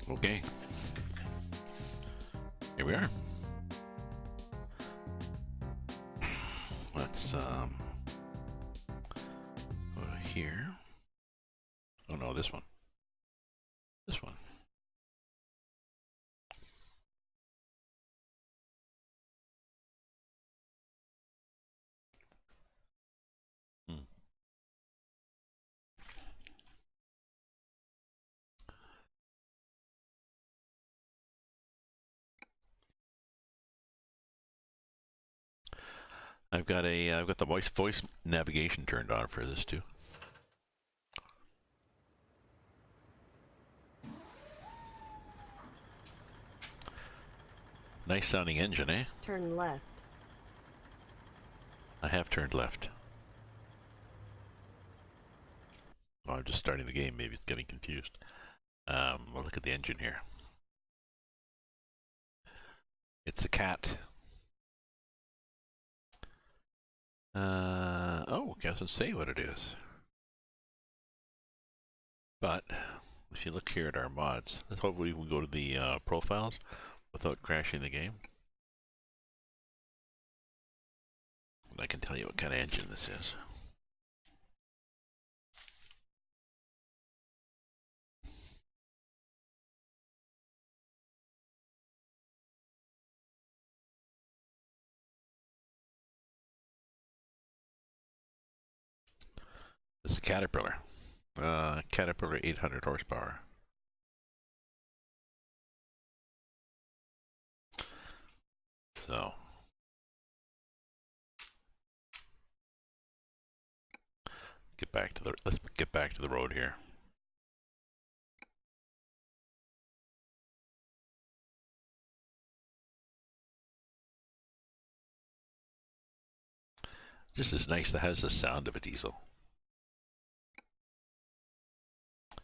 Okay, here we are. Let's go to here. Oh no, this one. This one. Hmm. I've got the voice navigation turned on for this too. Nice sounding engine, eh? Turn left. I have turned left. Oh, I'm just starting the game. Maybe it's getting confused. We'll look at the engine here. It's a cat. Oh, doesn't say what it is. But if you look here at our mods, hopefully we can go to the profiles without crashing the game. And I can tell you what kind of engine this is. It's a Caterpillar. Caterpillar 800 horsepower. So let's get back to the road here. Just as nice that has the sound of a diesel.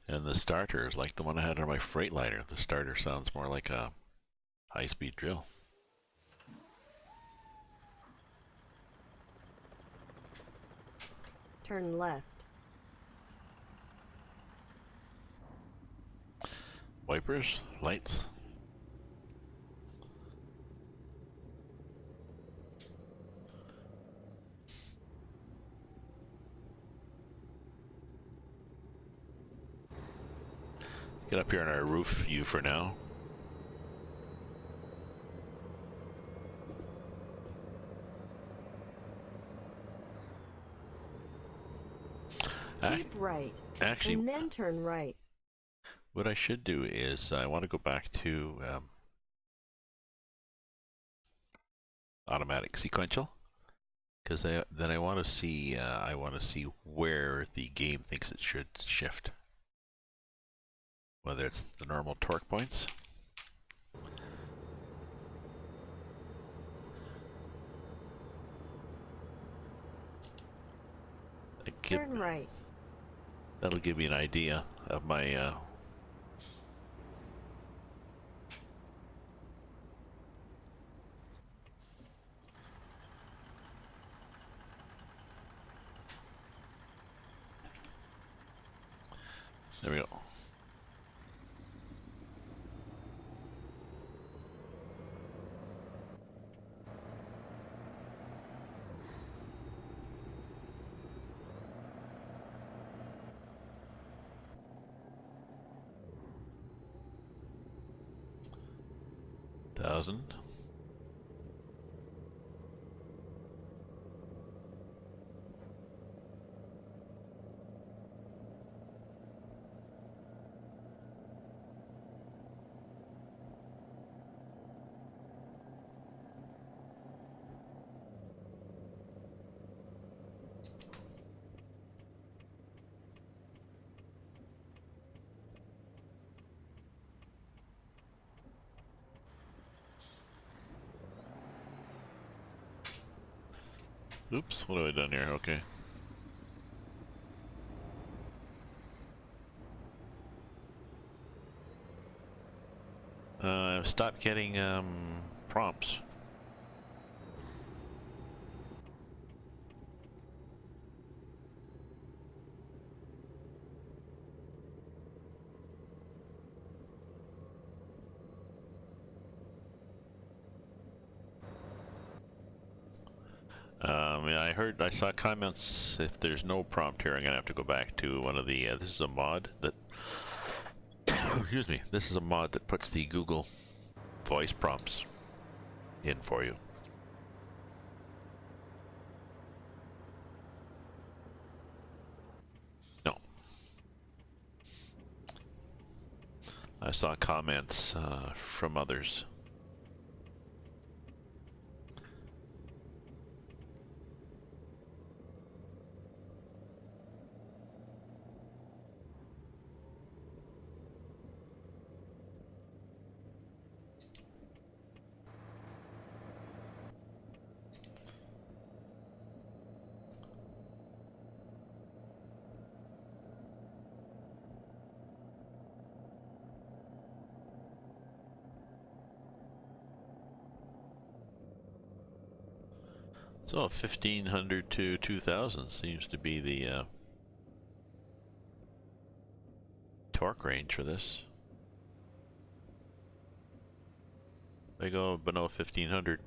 And the starter is like the one I had on my Freightliner. The starter sounds more like a high-speed drill. Turn left. Wipers, lights. Get up here on our roof view for now. Keep right. Actually, and then turn right. what I should do is I want to go back to automatic sequential, because then I want to see where the game thinks it should shift. Whether it's the normal torque points. Turn right. That'll give me an idea of my there we go. Thousand. Oops, what have I done here? Okay. I've stopped getting prompts. mean, I saw comments. If there's no prompt here, I'm gonna have to go back to one of the. This is a mod that. Excuse me. This is a mod that puts the Google voice prompts in for you. No. I saw comments from others. So 1500 to 2000 seems to be the torque range for this. They go below 1500.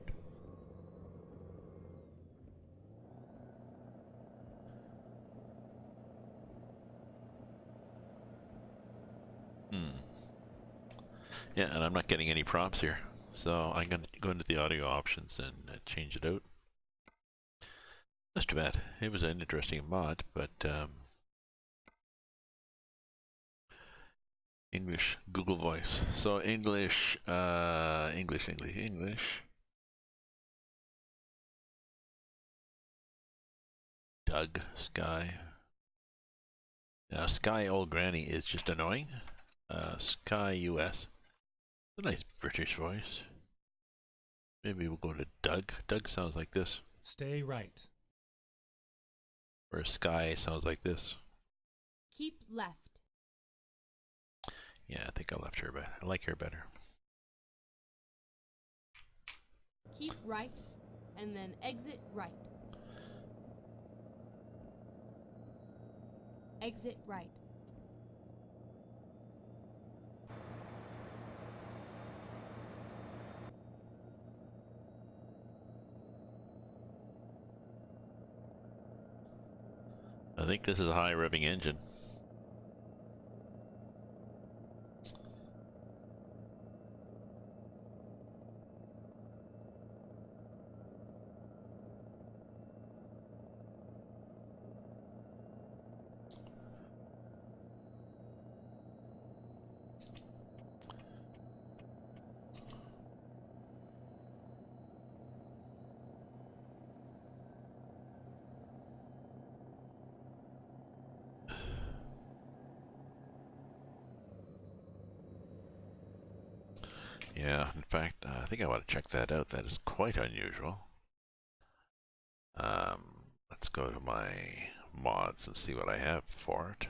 Yeah, and I'm not getting any prompts here. So I'm going to go into the audio options and change it out. That's too bad. It was an interesting mod, but English, Google Voice. So English, English. Doug, Sky. Now Sky Old Granny is just annoying. Sky US. A nice British voice. Maybe we'll go to Doug. Doug sounds like this. Stay right. Or Sky sounds like this. Keep left. Yeah, I think I left her better. I like her better. Keep right, and then exit right. Exit right. I think this is a high revving engine. Yeah, in fact, I think I want to check that out. That is quite unusual. Let's go to my mods and see what I have for it.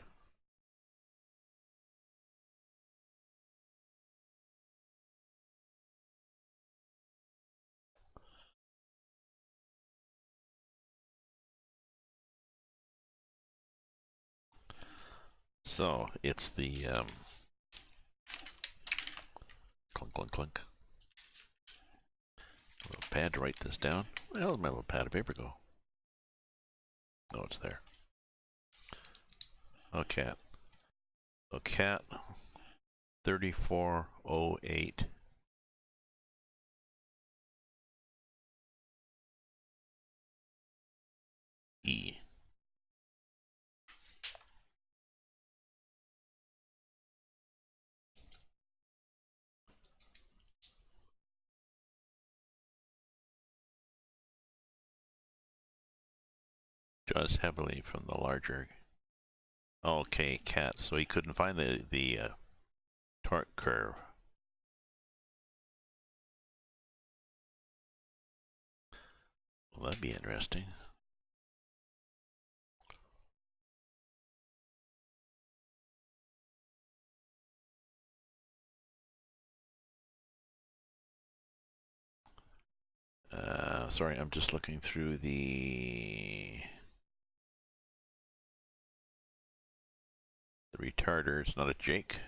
So it's the clunk, clunk, clunk. A little pad to write this down. Where did my little pad of paper go? Oh, it's there. Oh, cat. So cat 3408. E. Draws heavily from the larger. Okay, cat. So he couldn't find the torque curve. Well, that'd be interesting. Sorry, I'm just looking through the retarder. It's not a Jake.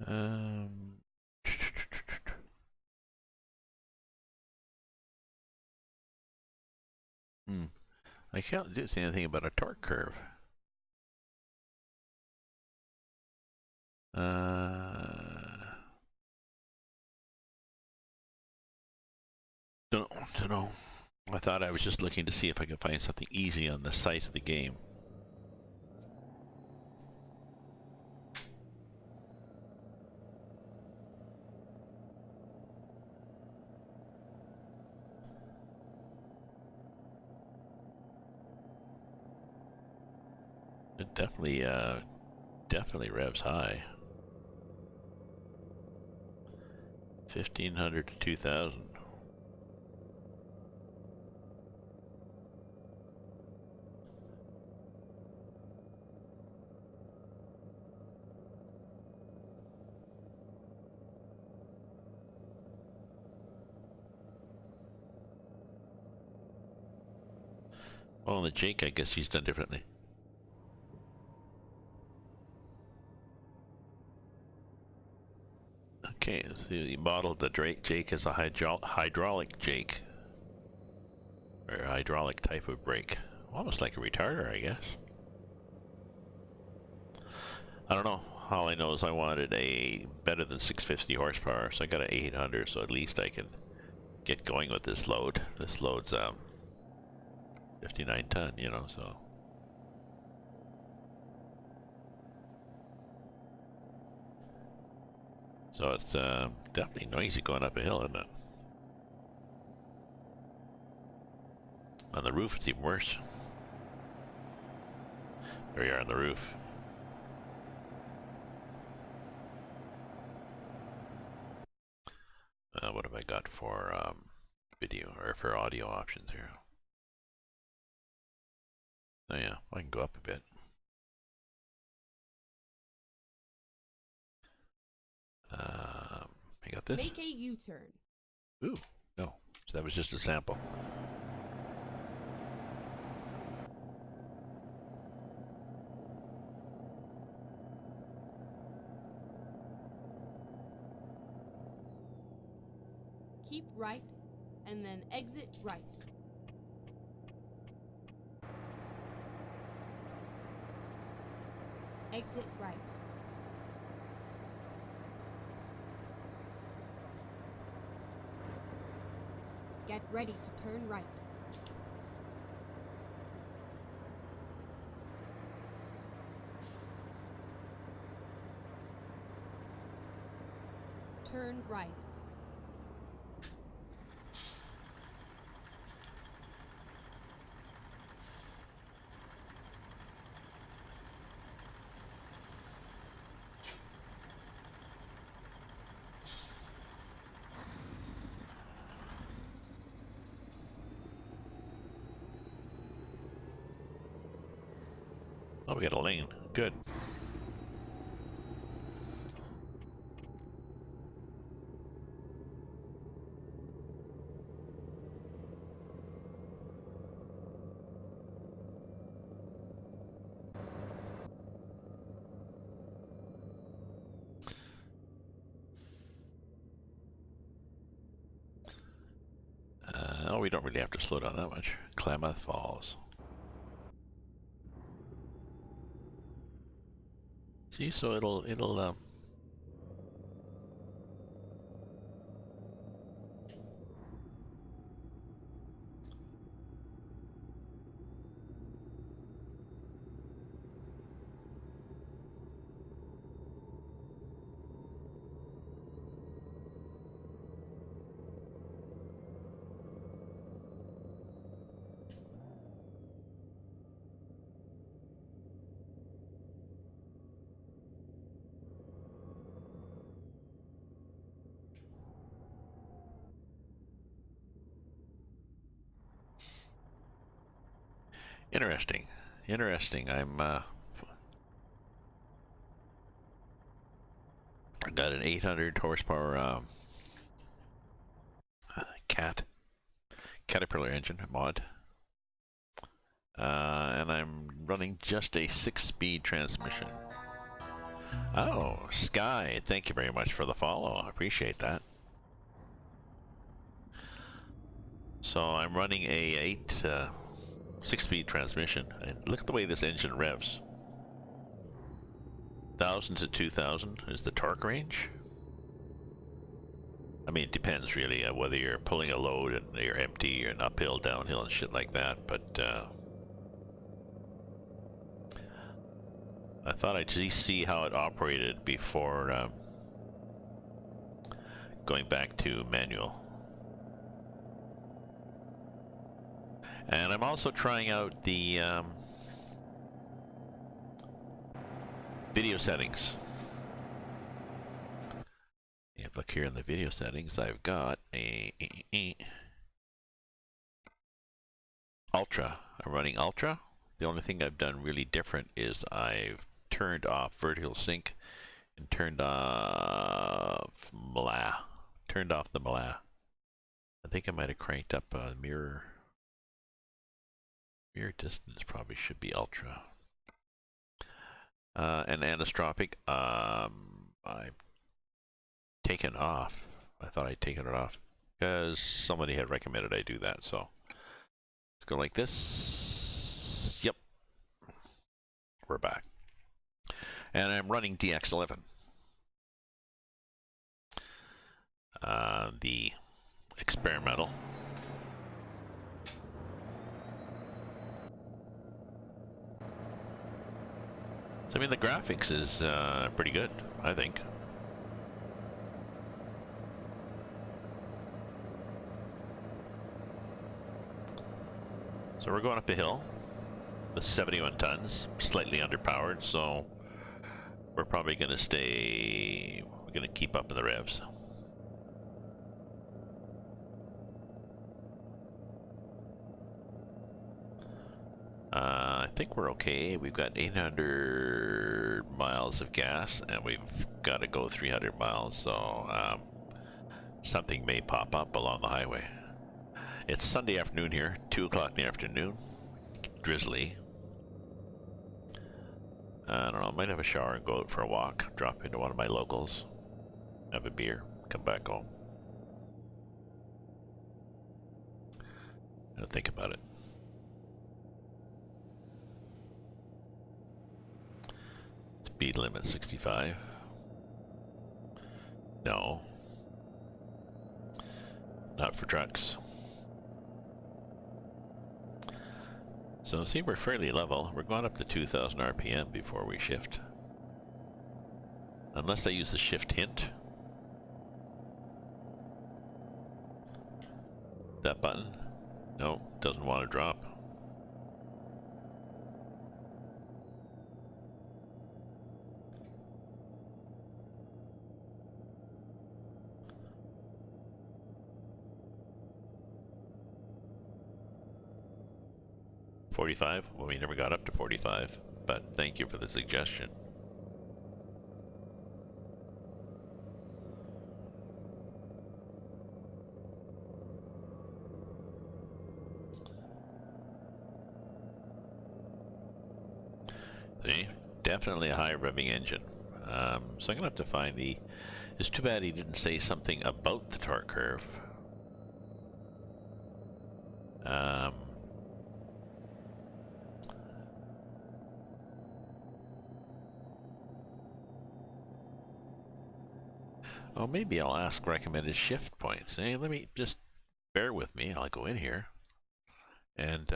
Um, I can't do see anything about a torque curve. Don't know. I thought I was just looking to see if I could find something easy on the site of the game. It definitely revs high. 1500 to 2000. Well, the Jake, I guess he's done differently. Okay, so he modeled the Jake as a hydraulic Jake. Or a hydraulic type of brake. Almost like a retarder, I guess. I don't know. All I know is I wanted a better than 650 horsepower, so I got an 800, so at least I can get going with this load. This load's 59 ton, you know, so. So it's definitely noisy going up a hill, isn't it? On the roof, it's even worse. There we are on the roof. What have I got for video or for audio options here? Oh yeah, I can go up a bit. I got this. Make a U-turn. Ooh, no. So that was just a sample. Keep right, and then exit right. Exit right. Get ready to turn right. Turn right. Oh, we got a lane. Good. Oh, we don't really have to slow down that much. Klamath Falls. See, so it'll interesting. Interesting. I got an 800 horsepower Caterpillar engine mod. And I'm running just a 6-speed transmission. Oh, Sky, thank you very much for the follow. I appreciate that. So I'm running a 6-speed transmission, and look at the way this engine revs. 1,000 to 2,000 is the torque range. I mean, it depends really whether you're pulling a load and you're empty or an uphill, downhill, and shit like that. But I thought I'd just see how it operated before going back to manual. And I'm also trying out the video settings. Yeah, look here in the video settings, I've got a Ultra. I'm running Ultra. The only thing I've done really different is I've turned off vertical sync and turned off MLA. Turned off the MLA. I think I might have cranked up a mirror. Mirror distance probably should be Ultra. And anisotropic, I've taken off. I thought I'd taken it off because somebody had recommended I do that. So let's go like this. Yep, we're back. And I'm running DX11. The experimental. So I mean the graphics is pretty good, I think. So we're going up a hill with 71 tons, slightly underpowered, so we're probably going to stay, we're going to keep up in the revs. I think we're okay. We've got 800 miles of gas and we've got to go 300 miles, so something may pop up along the highway. It's Sunday afternoon here, 2 o'clock in the afternoon. Drizzly. I don't know, I might have a shower and go out for a walk, drop into one of my locals, have a beer, come back home. And think about it. Speed limit 65. No. Not for trucks. So see, we're fairly level. We're going up to 2,000 RPM before we shift. Unless I use the shift hint. That button. No, doesn't want to drop. $45? Well, we never got up to 45, but thank you for the suggestion. See? Definitely a high revving engine. So I'm going to have to find the... It's too bad he didn't say something about the torque curve. Oh, maybe I'll ask recommended shift points. Hey, let me just bear with me. I'll go in here and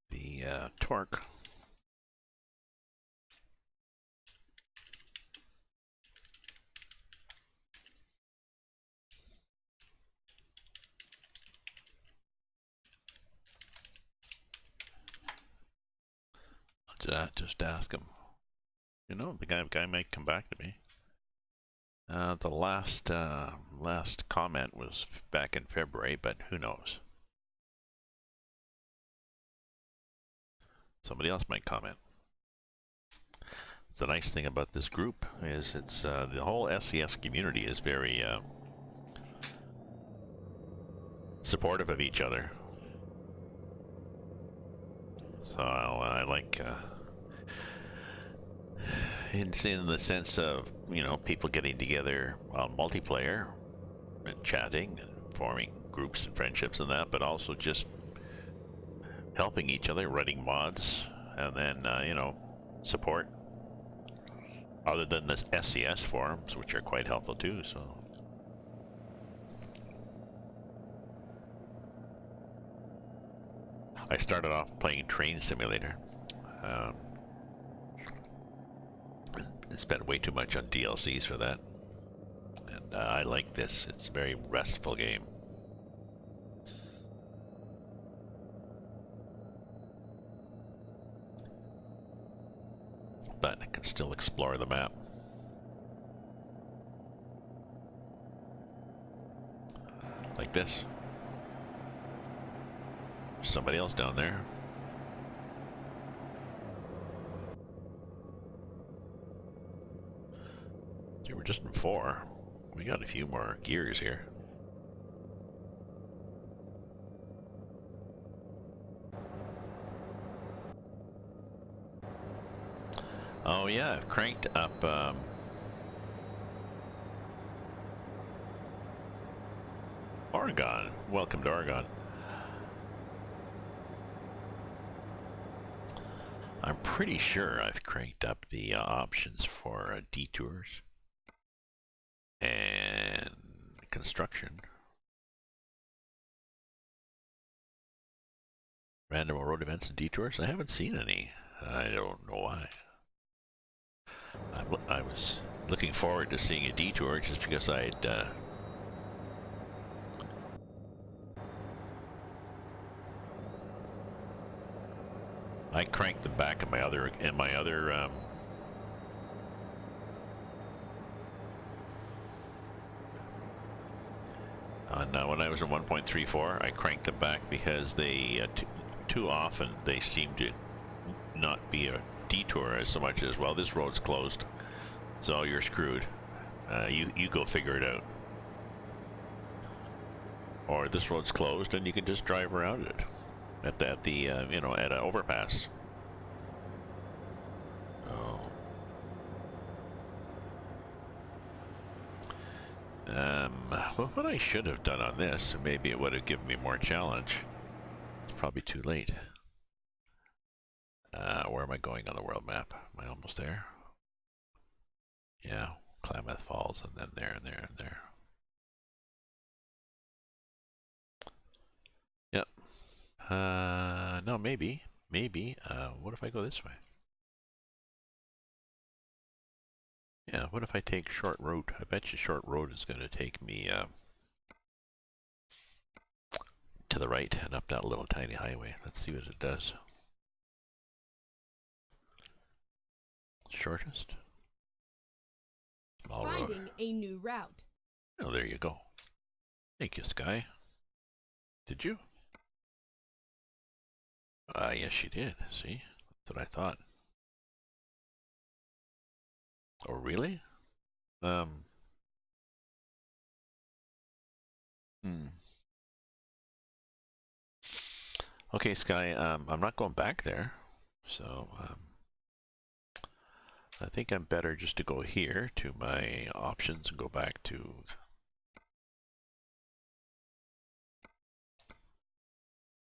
the torque. just ask him. You know, the guy might come back to me. The last comment was back in February, but who knows? Somebody else might comment. The nice thing about this group is it's the whole SES community is very supportive of each other. So I like in the sense of, you know, people getting together on multiplayer and chatting and forming groups and friendships and that, but also just helping each other, writing mods, and then you know, support. Other than the SES forums, which are quite helpful too. So I started off playing Train Simulator. Spent way too much on DLCs for that, and I like this. It's a very restful game. But I can still explore the map. Like this. There's somebody else down there. See, we're just in 4. We got a few more gears here. Oh yeah, I've cranked up Oregon. Welcome to Oregon. I'm pretty sure I've cranked up the options for detours and construction. Random road events and detours. I haven't seen any. I don't know why. I was looking forward to seeing a detour just because I'd I cranked them back in my other when I was in 1.34, I cranked them back because they too often they seem to not be a detour as so much as, well, this road's closed, so you're screwed. You go figure it out. Or this road's closed and you can just drive around it at the you know, at an overpass. Oh. Well, what I should have done on this, maybe it would have given me more challenge. It's probably too late. Where am I going on the world map? Am I almost there? Yeah, Klamath Falls, and then there and there and there. Yep. No, maybe. What if I go this way? Yeah, what if I take short route? I bet you short road is going to take me to the right and up that little tiny highway. Let's see what it does. Shortest. Small road. Finding a new route. Oh, there you go. Thank you, Sky. Did you? Yes, you did. See? That's what I thought. Oh, really? Okay, Sky, I'm not going back there. So, I think I'm better just to go here to my options and go back to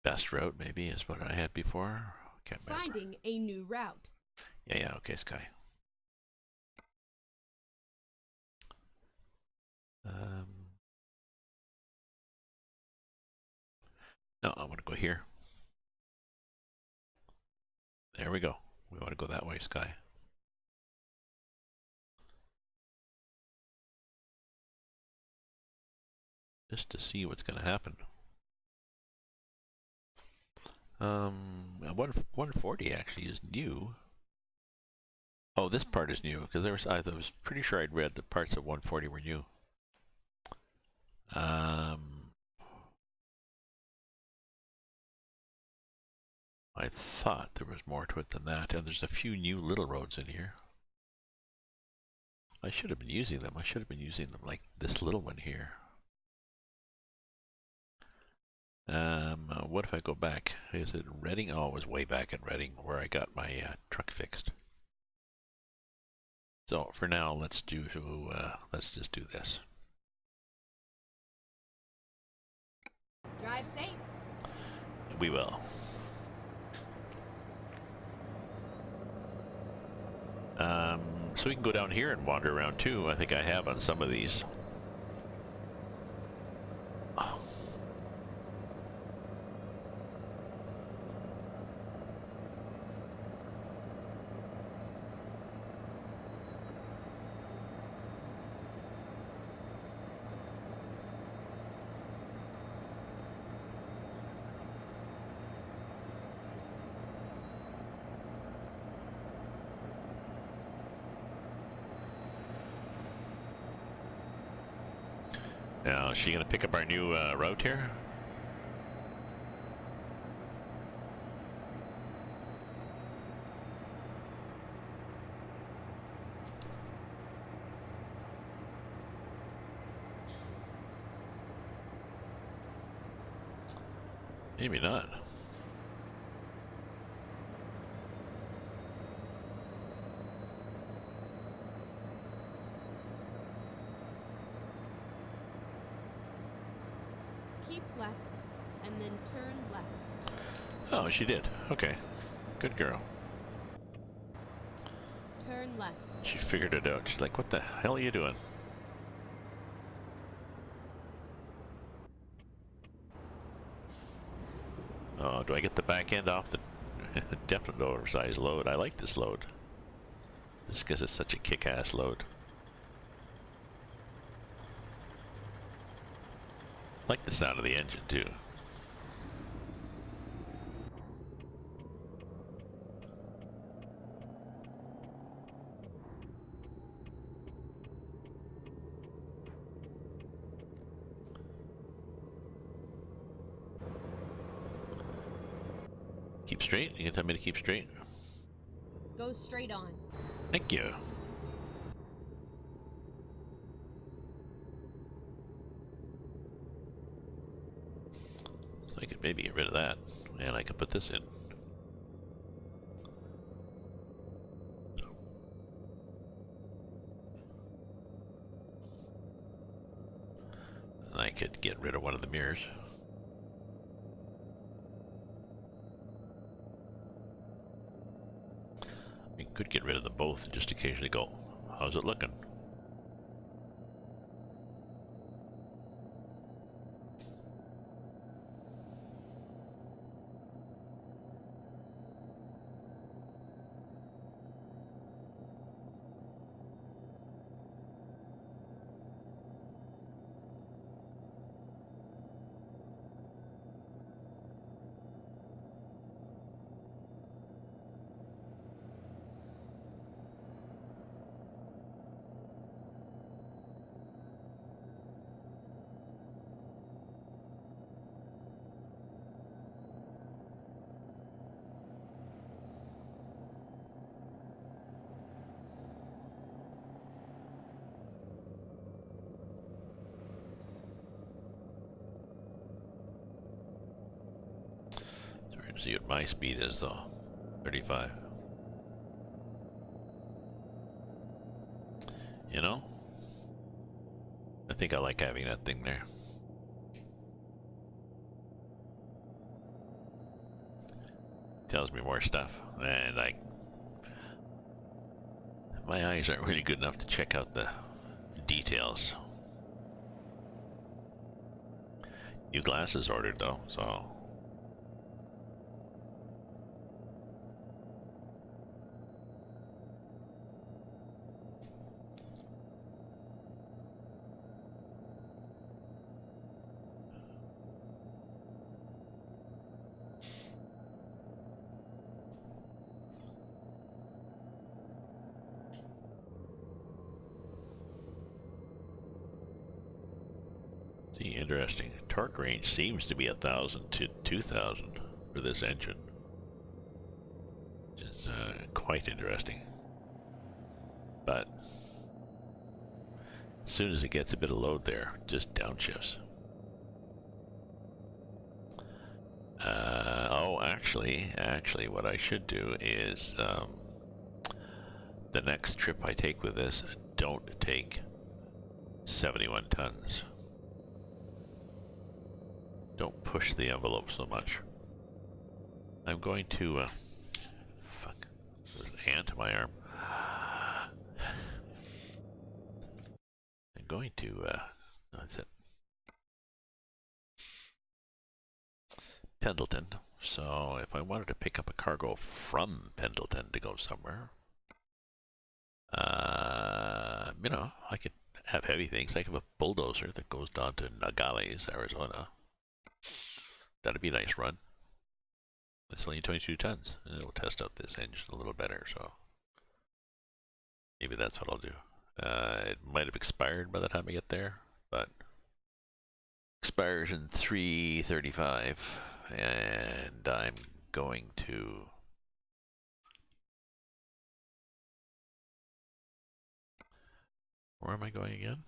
best route, maybe, is what I had before. Can't remember. Finding a new route. Yeah, okay, Sky. No, I want to go here. There we go. We want to go that way, Sky. Just to see what's going to happen. 140 actually is new. Oh, this part is new because I was pretty sure I'd read that parts of 140 were new. I thought there was more to it than that, and there's a few new little roads in here. I should have been using them. I should have been using them like this little one here. What if I go back? Is it Reading? Oh, it was way back in Reading where I got my truck fixed. So for now, let's just do this. Drive safe. We will. So we can go down here and wander around too. I think I have on some of these. Oh. Now, is she going to pick up our new route here? Maybe not. Keep left, and then turn left. Oh, she did. Okay. Good girl. Turn left. She figured it out. She's like, what the hell are you doing? Oh, do I get the back end off the definite oversized load? I like this load. This is because it's such a kick-ass load. I like the sound of the engine too. Keep straight? You can tell me to keep straight? Go straight on. Thank you. So I could maybe get rid of that. And I could put this in. And I could get rid of one of the mirrors. You could get rid of them both and just occasionally go, how's it looking? See what my speed is though. 35. You know? I think I like having that thing there. Tells me more stuff. And my eyes aren't really good enough to check out the details. New glasses ordered though, so See, interesting. Torque range seems to be 1,000 to 2,000 for this engine. Which is quite interesting. But as soon as it gets a bit of load there, just downshifts. Oh, actually, what I should do is the next trip I take with this, don't take 71 tons. Don't push the envelope so much. I'm going to, fuck, there's an ant in my arm. I'm going to, that's it. Pendleton. So if I wanted to pick up a cargo from Pendleton to go somewhere, you know, I could have heavy things. I could have a bulldozer that goes down to Nogales, Arizona. That'd be a nice run. It's only 22 tons, and it'll test out this engine a little better, so maybe that's what I'll do. It might have expired by the time I get there, but expires in 335, and I'm going to where am I going again?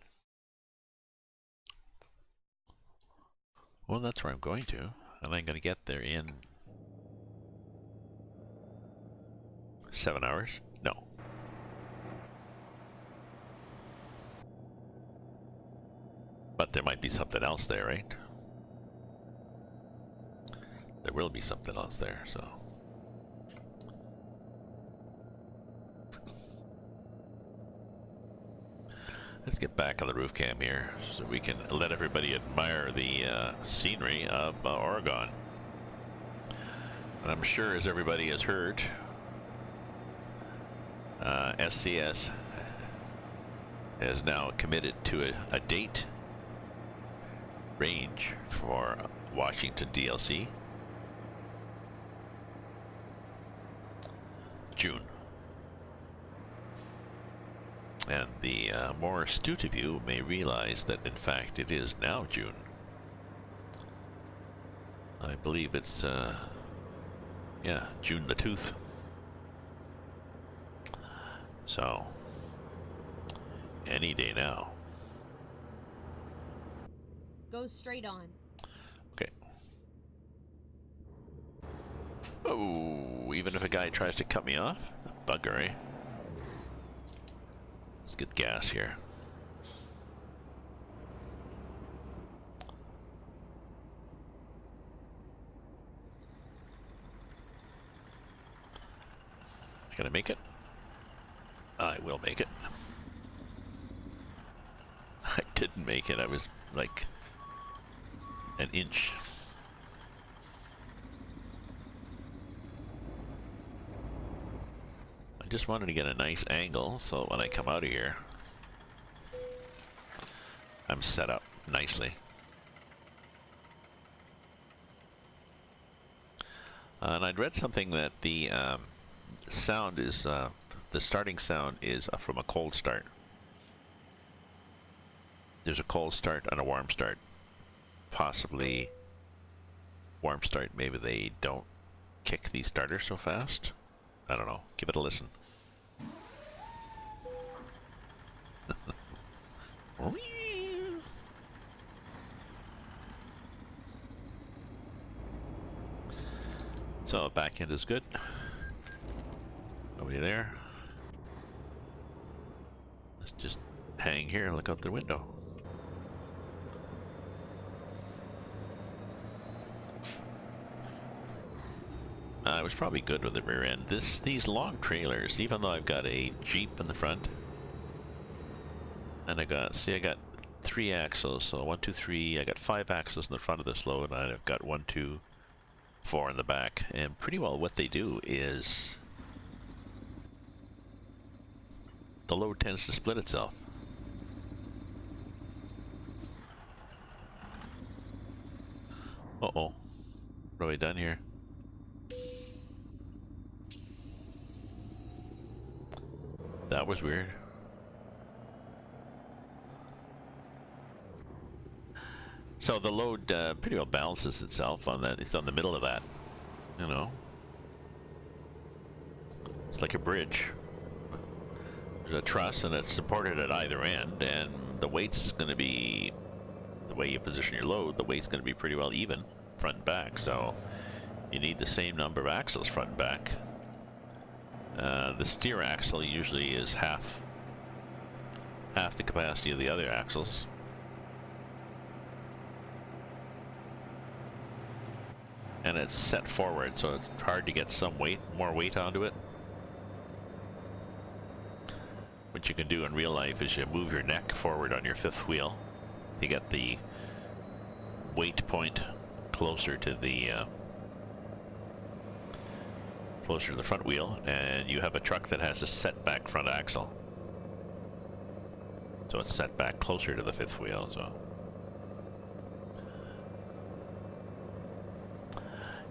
Well, that's where I'm going to, and I'm going to get there in 7 hours? No. But there might be something else there, right? There will be something else there, so. Let's get back on the roof cam here so we can let everybody admire the scenery of Oregon. And I'm sure, as everybody has heard, SCS has now committed to a date range for Washington DLC. June. And the more astute of you may realize that in fact it is now June. I believe it's yeah, June the 2nd. So any day now. Go straight on. Okay. Oh, even if a guy tries to cut me off? Bugger, eh? Let's get gas here. I gotta make it? I will make it. I didn't make it. I was like an inch. I just wanted to get a nice angle so when I come out of here, I'm set up nicely. And I'd read something that the sound is, the starting sound is from a cold start. There's a cold start and a warm start. Possibly warm start, maybe they don't kick the starter so fast. I don't know. Give it a listen. So back end is good. Nobody there. Let's just hang here and look out the window. I was probably good with the rear end. These long trailers, even though I've got a Jeep in the front, and I got 3 axles, so 1, 2, 3. I got 5 axles in the front of this load, and I've got 1, 2, 4 in the back. And pretty well what they do is the load tends to split itself. Uh-oh. What have I done here? That was weird. So the load pretty well balances itself on that. It's on the middle of that. You know, it's like a bridge. There's a truss and it's supported at either end, and the weight's going to be, the way you position your load, the weight's going to be pretty well even front and back. So you need the same number of axles front and back. The steer axle usually is half the capacity of the other axles. And it's set forward, so it's hard to get some weight, more weight onto it. What you can do in real life is you move your neck forward on your fifth wheel to get the weight point closer to the front wheel, and you have a truck that has a set back front axle. So it's set back closer to the fifth wheel. So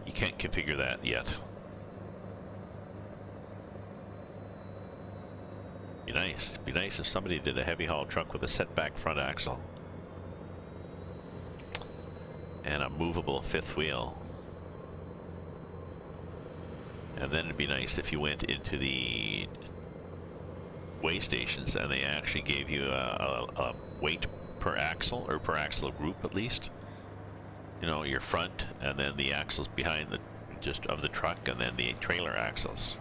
you can't configure that yet. Be nice if somebody did a heavy haul truck with a setback front axle and a movable fifth wheel. And then it'd be nice if you went into the weigh stations and they actually gave you a weight per axle, or per axle group at least. You know, your front and then the axles behind the just of the truck, and then the trailer axles.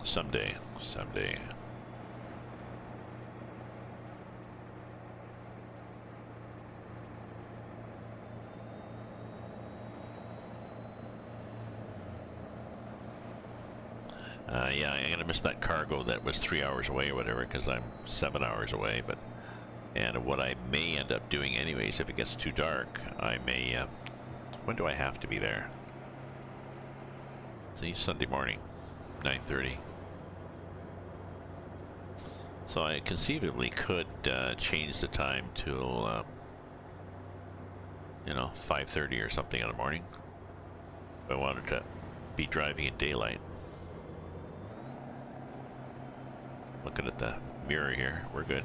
Someday. Yeah, I'm gonna miss that cargo that was 3 hours away or whatever, because I'm 7 hours away. But, and what I may end up doing anyways, if it gets too dark, I may, when do I have to be there? See, Sunday morning, 9:30. So I conceivably could change the time till, you know, 5:30 or something in the morning, if I wanted to be driving in daylight. Looking at the mirror here, we're good.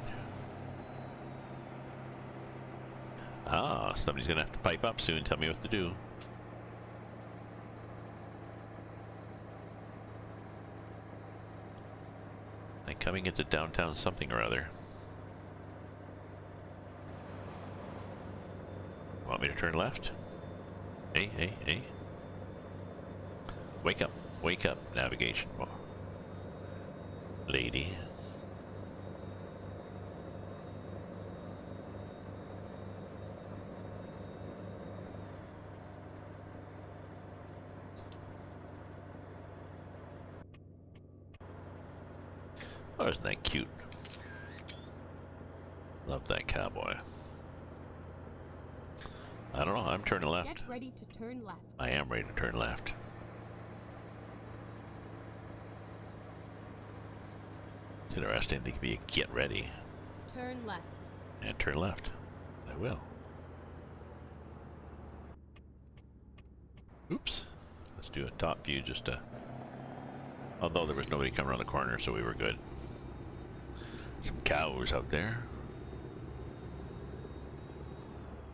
Ah, somebody's gonna have to pipe up soon, tell me what to do. I'm coming into downtown something or other. Want me to turn left? Hey. Wake up, navigation. Oh. Lady. Oh, isn't that cute? Love that cowboy. I don't know, I'm turning left. Get ready to turn left. I am ready to turn left. It's interesting, they could be a get ready. Turn left. And turn left. I will. Oops. Let's do a top view just to... Although there was nobody coming around the corner, so we were good. Some cows out there.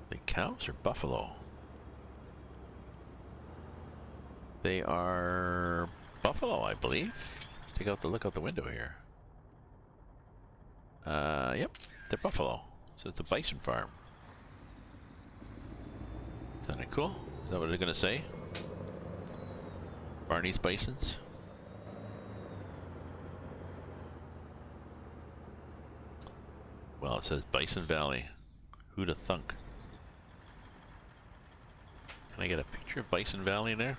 The cows or buffalo? They are buffalo, I believe. Take out the look out the window here. Yep, they're buffalo. So it's a bison farm. Isn't that cool? Is that what they're gonna say? Barney's bisons? Well, it says Bison Valley. Who'd have thunk? Can I get a picture of Bison Valley there?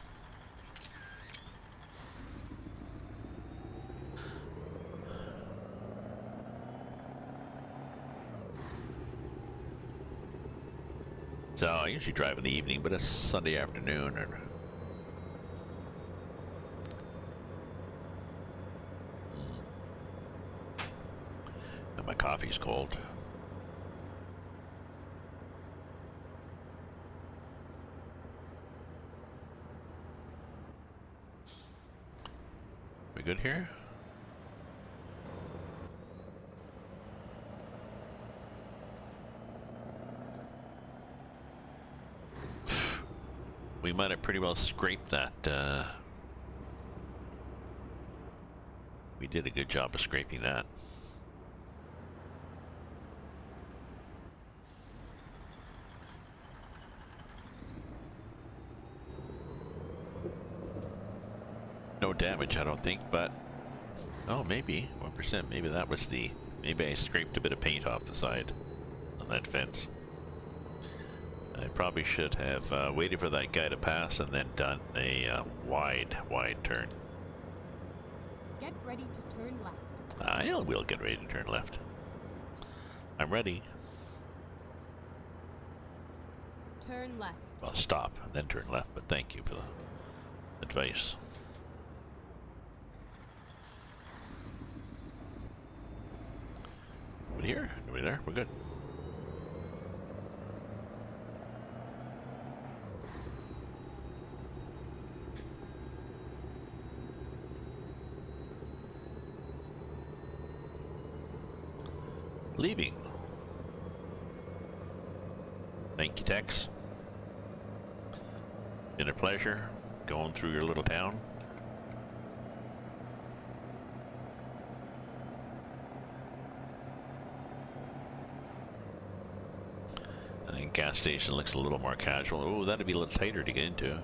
So I usually drive in the evening, but it's Sunday afternoon, and my coffee's cold. We good here? we might have pretty well scraped that. We did a good job of scraping that. No damage, I don't think, but... Oh, maybe. 1%. Maybe that was the... Maybe I scraped a bit of paint off the side on that fence. I probably should have waited for that guy to pass and then done a wide turn. Get ready to turn left. I will get ready to turn left. I'm ready. Turn left. Well, stop and then turn left, but thank you for the advice. Nobody here? Nobody there? We're good. Leaving. Thank you, Tex. Been a pleasure going through your little town. I think gas station looks a little more casual. Oh, that'd be a little tighter to get into.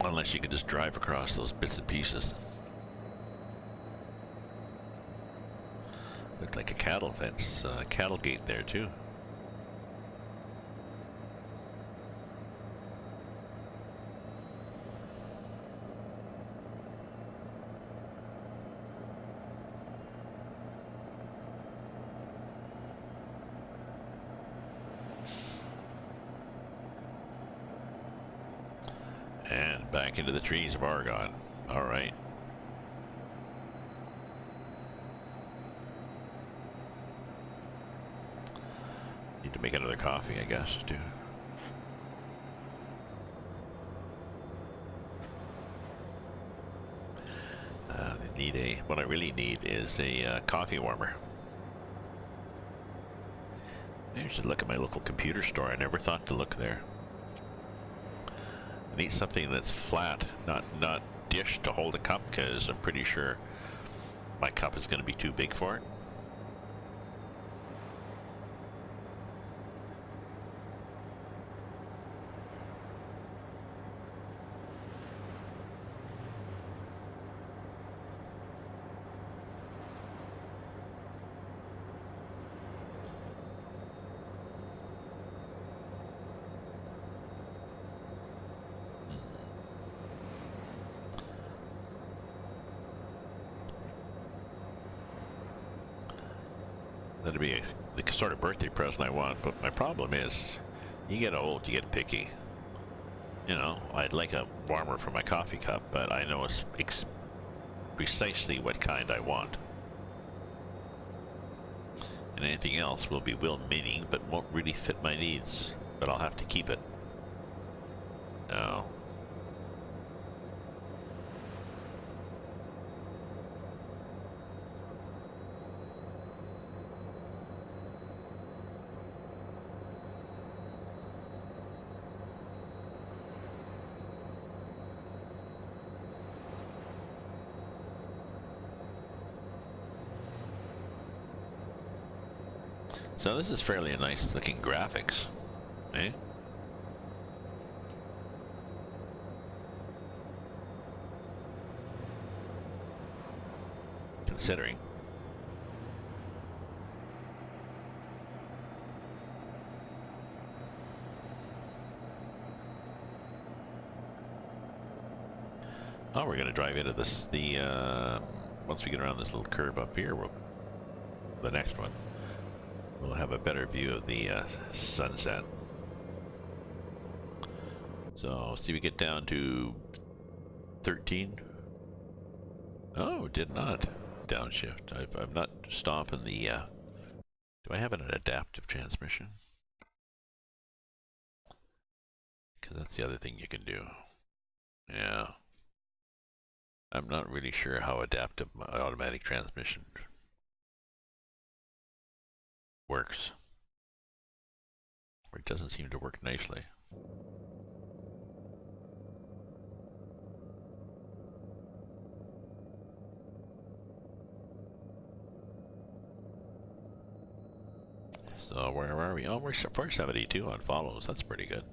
Unless you could just drive across those bits and pieces. Looked like a cattle fence, cattle gate there too. And back into the trees of Oregon. All right. Need to make another coffee, I guess, too. What I really need is a coffee warmer. Maybe I should look at my local computer store. I never thought to look there. I need something that's flat, not dish to hold a cup, because I'm pretty sure my cup is going to be too big for it. That'd be the sort of birthday present I want, but my problem is, you get old, you get picky. You know, I'd like a warmer for my coffee cup, but I know it's precisely what kind I want. And anything else will be well-meaning, but won't really fit my needs. But I'll have to keep it. No. So this is fairly nice looking graphics, eh? Considering. Oh, we're gonna drive into this, once we get around this little curve up here, the next one. We'll have a better view of the sunset. So, see, we get down to 13. Oh, did not downshift. I'm not stopping the. Do I have an adaptive transmission? Because that's the other thing you can do. Yeah. I'm not really sure how adaptive my automatic transmission works. Or it doesn't seem to work nicely. So where are we? Oh, we're 472 on follows. That's pretty good.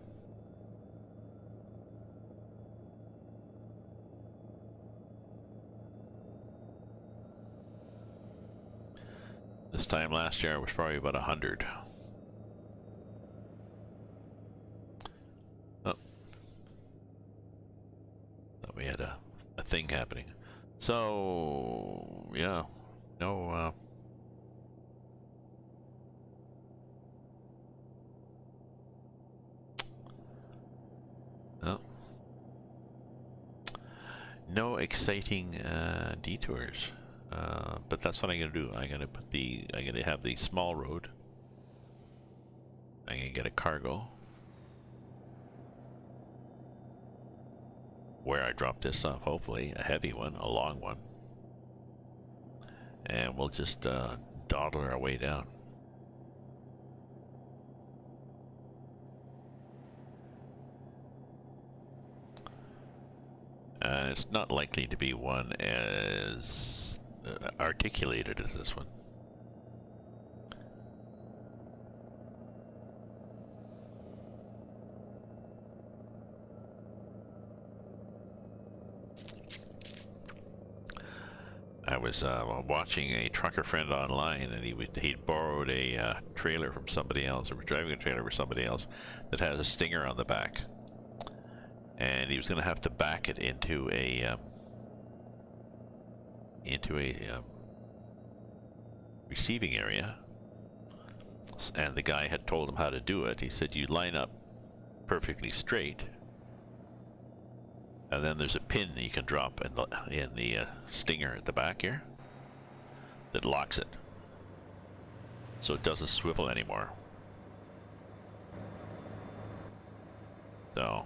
This time last year it was probably about 100. Oh. Thought we had a thing happening. So, yeah. No, oh. No exciting detours. But that's what I'm gonna do. I'm gonna have the small road. I'm gonna get a cargo. Where I drop this off, hopefully, a heavy one, a long one. And we'll just dawdle our way down. It's not likely to be one as articulated as this one. I was watching a trucker friend online, and he'd borrowed a trailer from somebody else, or was driving a trailer for somebody else that has a stinger on the back, and he was going to have to back it into a receiving area. And the guy had told him how to do it. He said, you line up perfectly straight, and then there's a pin you can drop in the stinger at the back here that locks it, so it doesn't swivel anymore. So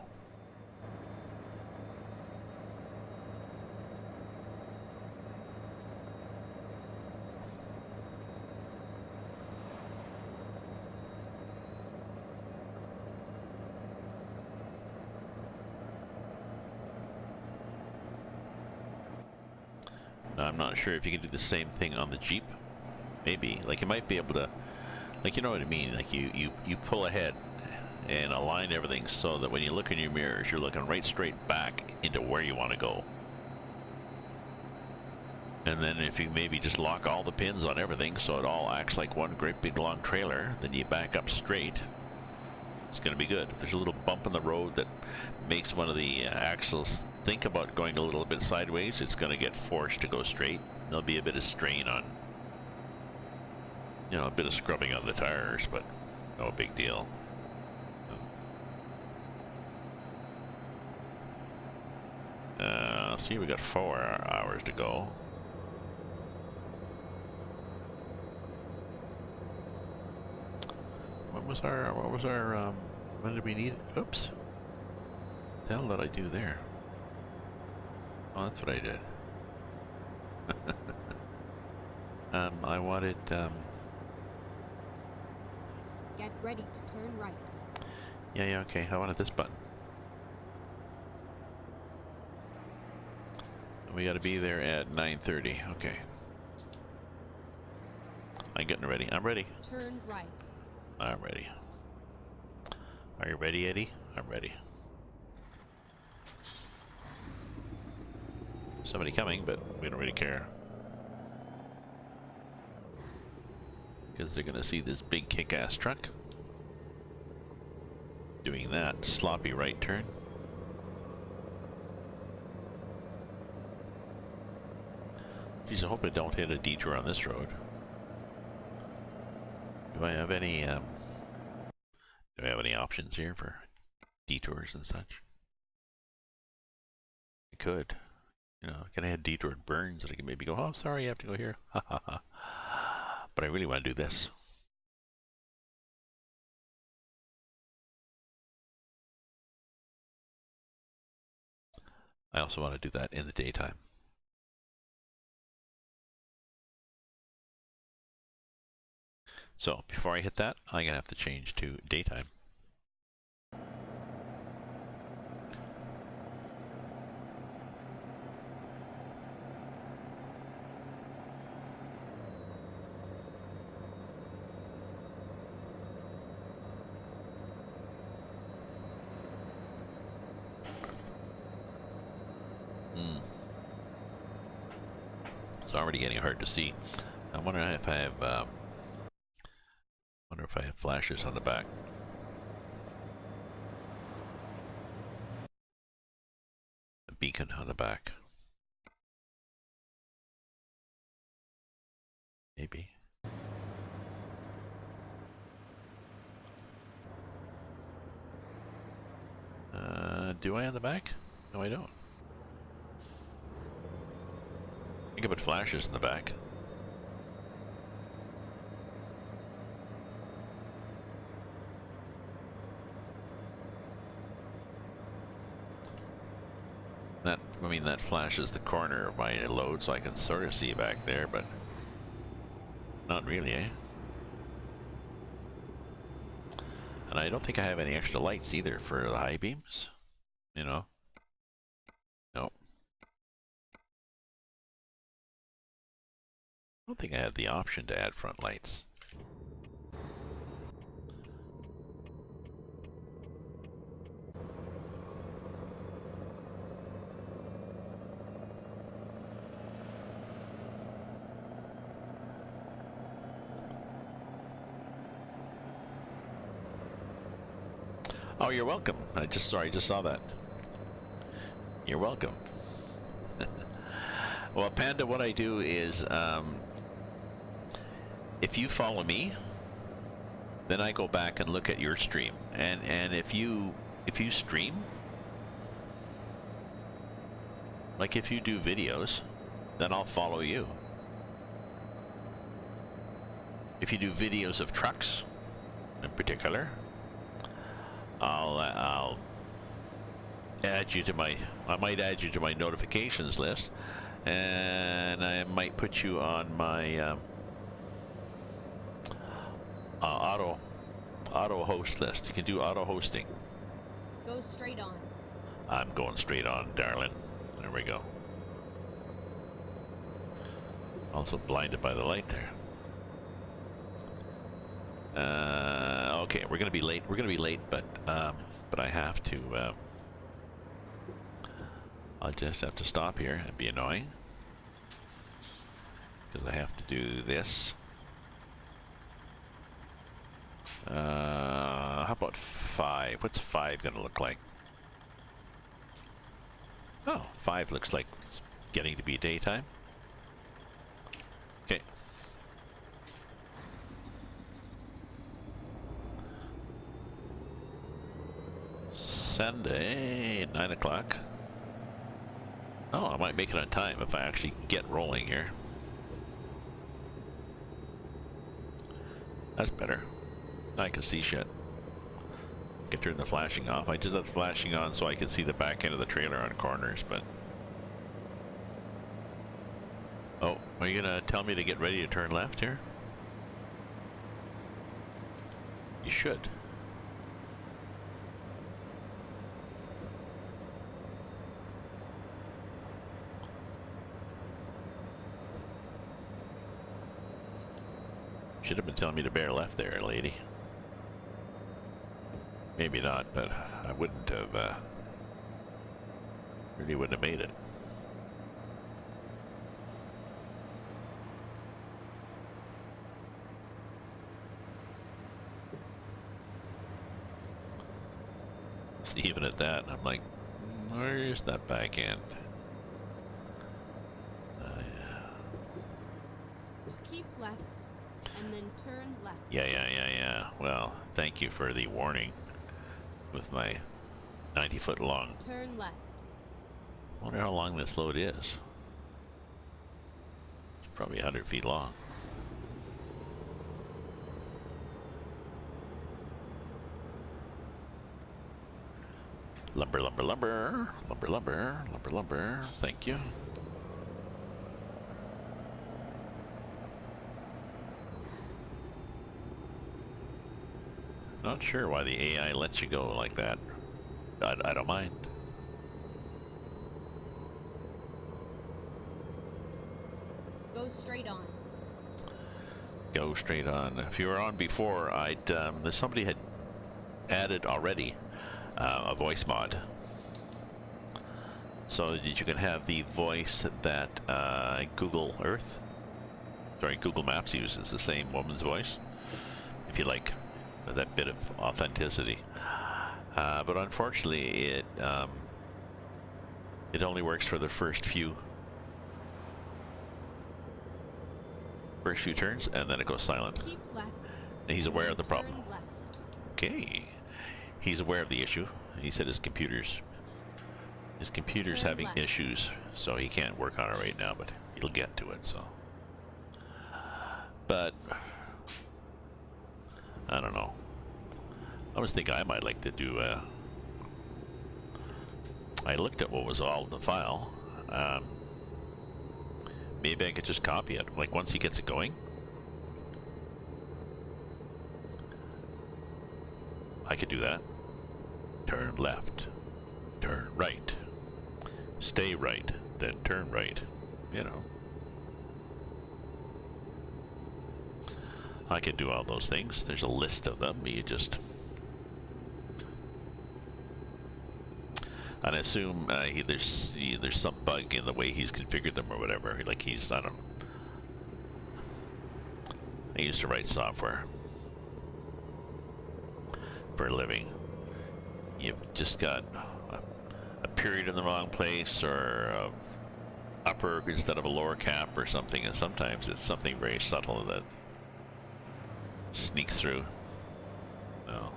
now, I'm not sure if you can do the same thing on the Jeep. Maybe, like, you might be able to, like, you know what I mean, like you pull ahead and align everything so that when you look in your mirrors, you're looking right straight back into where you want to go. And then if you maybe just lock all the pins on everything so it all acts like one great big long trailer, then you back up straight. It's going to be good. If there's a little bump in the road that makes one of the axles think about going a little bit sideways, it's going to get forced to go straight. There'll be a bit of strain on, you know, a bit of scrubbing on the tires, but no big deal. See, we got 4 hours to go. What was our, when did we need it? Oops. What the hell did I do there? Oh, that's what I did. I wanted, Get ready to turn right. yeah, okay, I wanted this button. We gotta be there at 9:30, okay. I'm getting ready, I'm ready. Turn right. I'm ready. Are you ready, Eddie? I'm ready. Somebody coming, but we don't really care. Because they're gonna see this big kick-ass truck doing that sloppy right turn. Geez, I hope I don't hit a detour on this road. Do I have any options here for detours and such? I could. You know, can I have detour at Burns and I can maybe go, oh, sorry, you have to go here. Ha ha ha. But I really want to do this. I also want to do that in the daytime. So before I hit that, I'm gonna have to change to daytime. Hmm. It's already getting hard to see. I wonder if I have. Wonder if I have flashes on the back. A beacon on the back. Maybe. Do I on the back? No, I don't. I think I put flashes in the back. That, I mean, that flashes the corner of my load, so I can sort of see back there, but not really, eh? And I don't think I have any extra lights either for the high beams. You know? Nope. I don't think I had the option to add front lights. Oh, you're welcome. I just saw that. You're welcome. Well, Panda, what I do is, if you follow me, then I go back and look at your stream. And if you stream, like if you do videos, then I'll follow you. If you do videos of trucks, in particular, I'll add you to my. I might add you to my notifications list, and I might put you on my auto host list. You can do auto hosting. Go straight on. I'm going straight on, darling. There we go. Also blinded by the light there. Okay, we're gonna be late. We're gonna be late, but I have to. I'll just have to stop here. It'd be annoying because I have to do this. How about 5? What's 5 gonna look like? Oh, 5 looks like it's getting to be daytime. Okay. Sunday, 9 o'clock. Oh, I might make it on time if I actually get rolling here. That's better. I can see shit. I can turn the flashing off. I just have the flashing on so I can see the back end of the trailer on corners, but... Oh, are you gonna tell me to get ready to turn left here? You should. Should have been telling me to bear left there, lady. Maybe not, but I wouldn't have, really wouldn't have made it. So even at that, I'm like, where's that back end? Keep left, and then turn left. Yeah. Well, thank you for the warning with my 90-foot long. Turn left. I wonder how long this load is. It's probably 100 feet long. Lumber, lumber, lumber. Lumber, lumber, lumber, lumber. Thank you. Not sure why the AI lets you go like that. I don't mind. Go straight on. Go straight on. If you were on before, there's somebody had added already a voice mod. so that you can have the voice that Google Earth, sorry, Google Maps uses, the same woman's voice, if you like that bit of authenticity. But unfortunately, it only works for the first few turns, and then it goes silent. Keep left. And he's aware of the problem. Turn left. Okay, he's aware of the issue. He said his computer's Turn having left. issues, so he can't work on it right now, but he'll get to it. So, but I don't know. I was thinking I might like to do. I looked at what was all in the file. Maybe I could just copy it. Like once he gets it going, I could do that. Turn left, turn right, stay right, then turn right. You know, I could do all those things. There's a list of them. You just, and I assume there's some bug in the way he's configured them or whatever. Like he's, I don't know. I used to write software for a living. You've just got a period in the wrong place, or a upper instead of a lower cap or something, and sometimes it's something very subtle that sneaks through. No.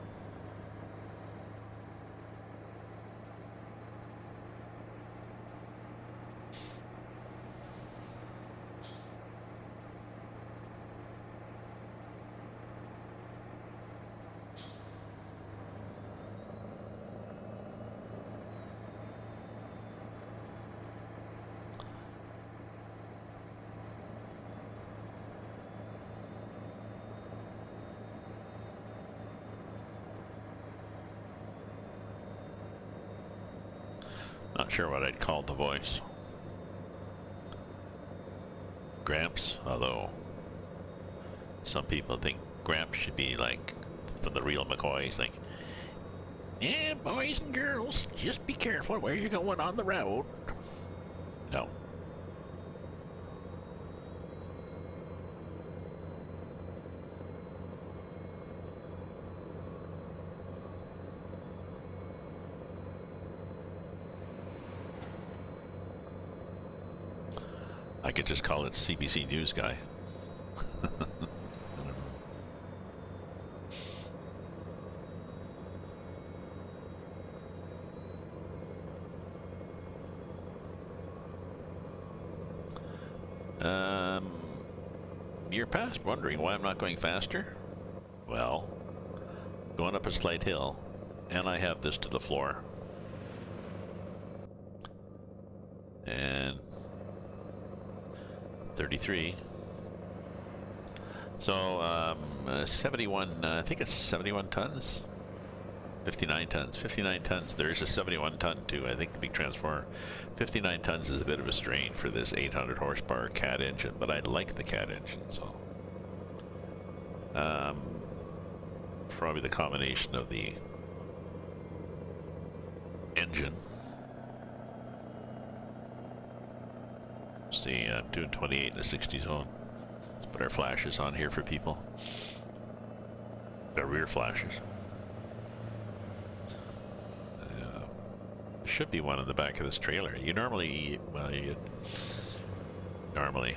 Not sure what I'd call the voice. Gramps, although some people think Gramps should be like from the real McCoys, like, yeah, boys and girls, just be careful where you're going on the road. No. I could just call it CBC News Guy. You're past wondering why I'm not going faster? Well, going up a slight hill, and I have this to the floor. And 33. So, 71, I think it's 71 tons? 59 tons. 59 tons. There's a 71 ton too, I think, the big transformer. 59 tons is a bit of a strain for this 800 horsepower CAT engine, but I like the CAT engine, so. Probably the combination of the engine. See, I'm doing 28 in a 60 zone. Let's put our flashes on here for people. The rear flashes. There should be one in the back of this trailer. You normally, well, normally,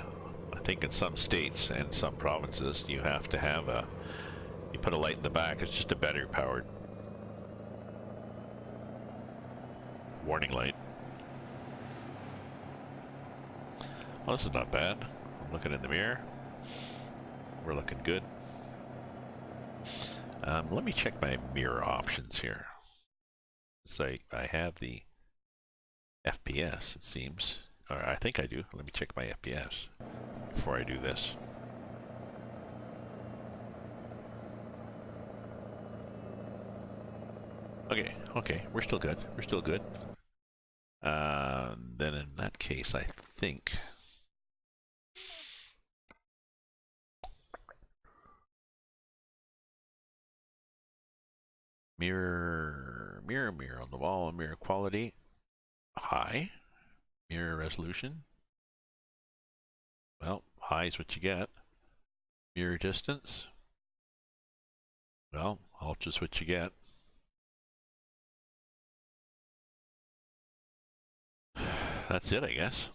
I think in some states and some provinces, you have to have you put a light in the back. It's just a battery powered warning light. Well, this is not bad. I'm looking in the mirror. We're looking good. Let me check my mirror options here. So I have the FPS, it seems. Or I think I do. Let me check my FPS before I do this. Okay, we're still good. We're still good. Then in that case, I think mirror on the wall, mirror quality high. Mirror resolution. Well, high is what you get. Mirror distance. Well, ultra is what you get. That's it, I guess.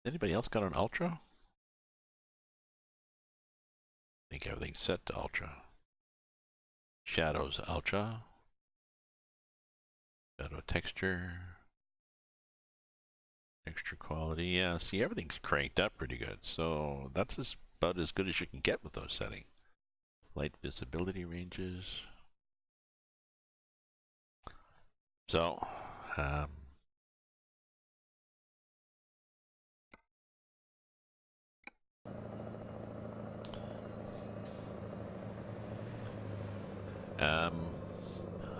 Anybody else got an ultra? I think everything's set to ultra. Shadows ultra. Shadow texture. Texture quality. Yeah, see, everything's cranked up pretty good. So that's about as good as you can get with those settings. Light visibility ranges. So,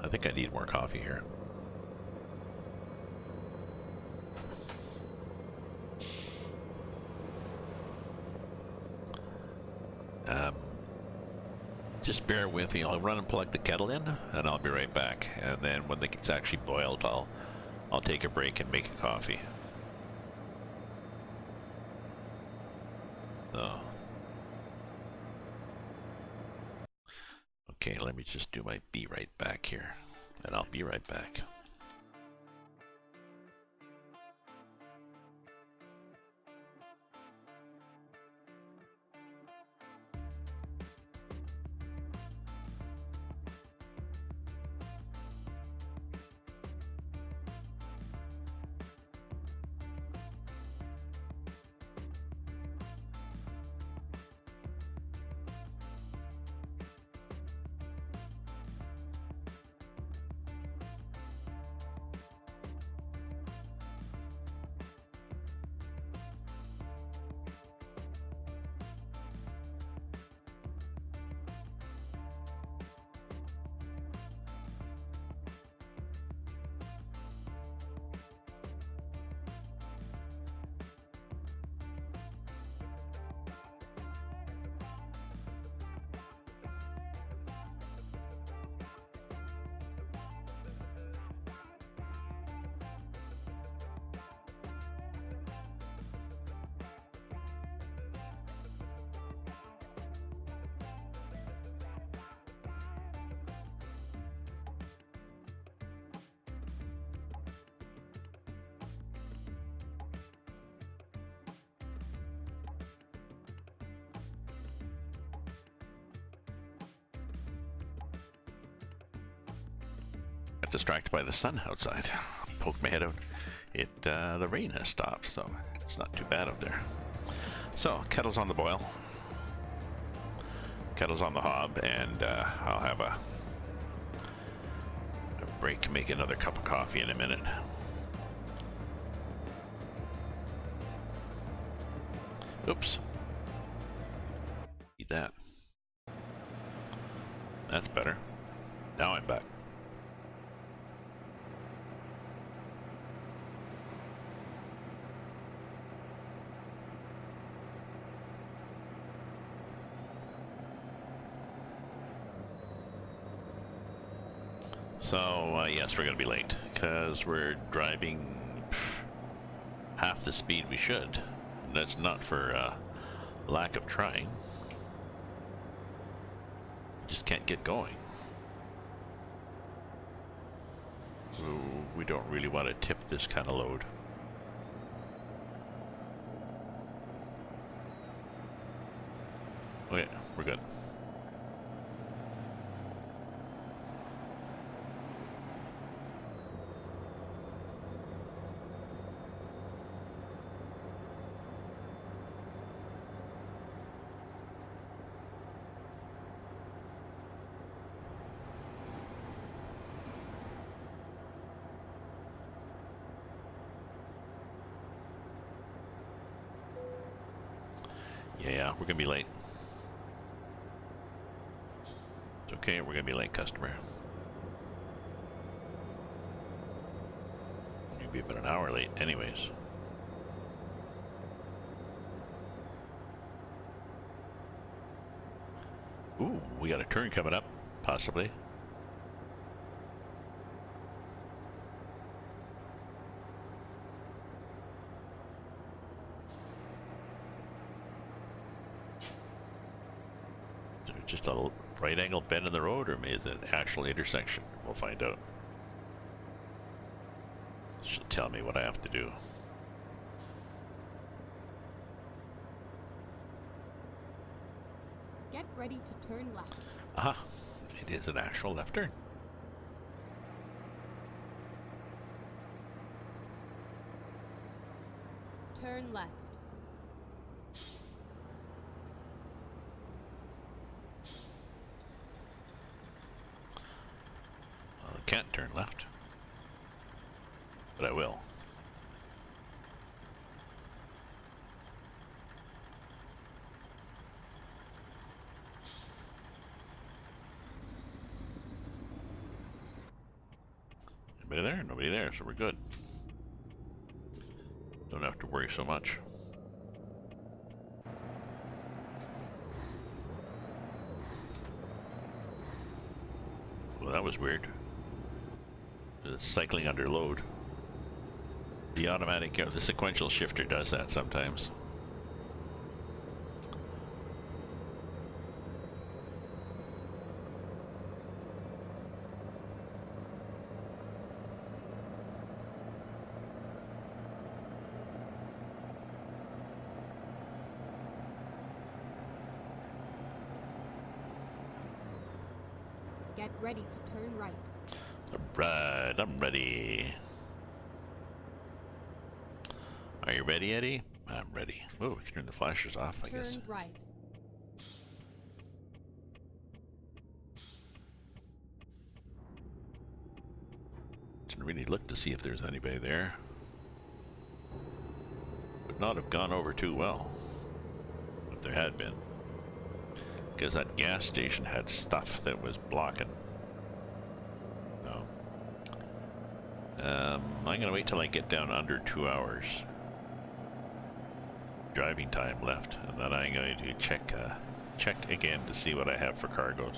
I think I need more coffee here. Just bear with me. I'll run and plug the kettle in, and I'll be right back. And then when it gets actually boiled, I'll take a break and make a coffee. So, okay, let me just do my be right back here, and I'll be right back. Got distracted by the sun outside. Poked my head out. The rain has stopped, so it's not too bad out there. So, kettle's on the boil. Kettle's on the hob, and I'll have a break, make another cup of coffee in a minute. Oops. Need that. That's better. Now I'm back. So, yes, we're going to be late, because we're driving half the speed we should. That's not for lack of trying. Just can't get going. We don't really want to tip this kind of load. Okay, we're good. Yeah, we're gonna be late. It's okay, we're gonna be late, customer. You'll be about an hour late anyways. Ooh, we got a turn coming up, possibly. just a right angle bend in the road, or is it an actual intersection? We'll find out. She'll tell me what I have to do. Get ready to turn left. Aha, it is an actual left turn. Turn left. I can't turn left, but I will. Anybody there? Nobody there, so we're good. Don't have to worry so much. Well, that was weird. Cycling under load. The automatic, the sequential shifter does that sometimes. Get ready to turn right. Alright, I'm ready. Are you ready, Eddie? I'm ready. Oh, we can turn the flashers off, I guess. Turn right. Didn't really look to see if there's anybody there. Would not have gone over too well if there had been. Because that gas station had stuff that was blocking. No. I'm gonna wait till I get down under 2 hours driving time left, and then I'm going to check again to see what I have for cargoes.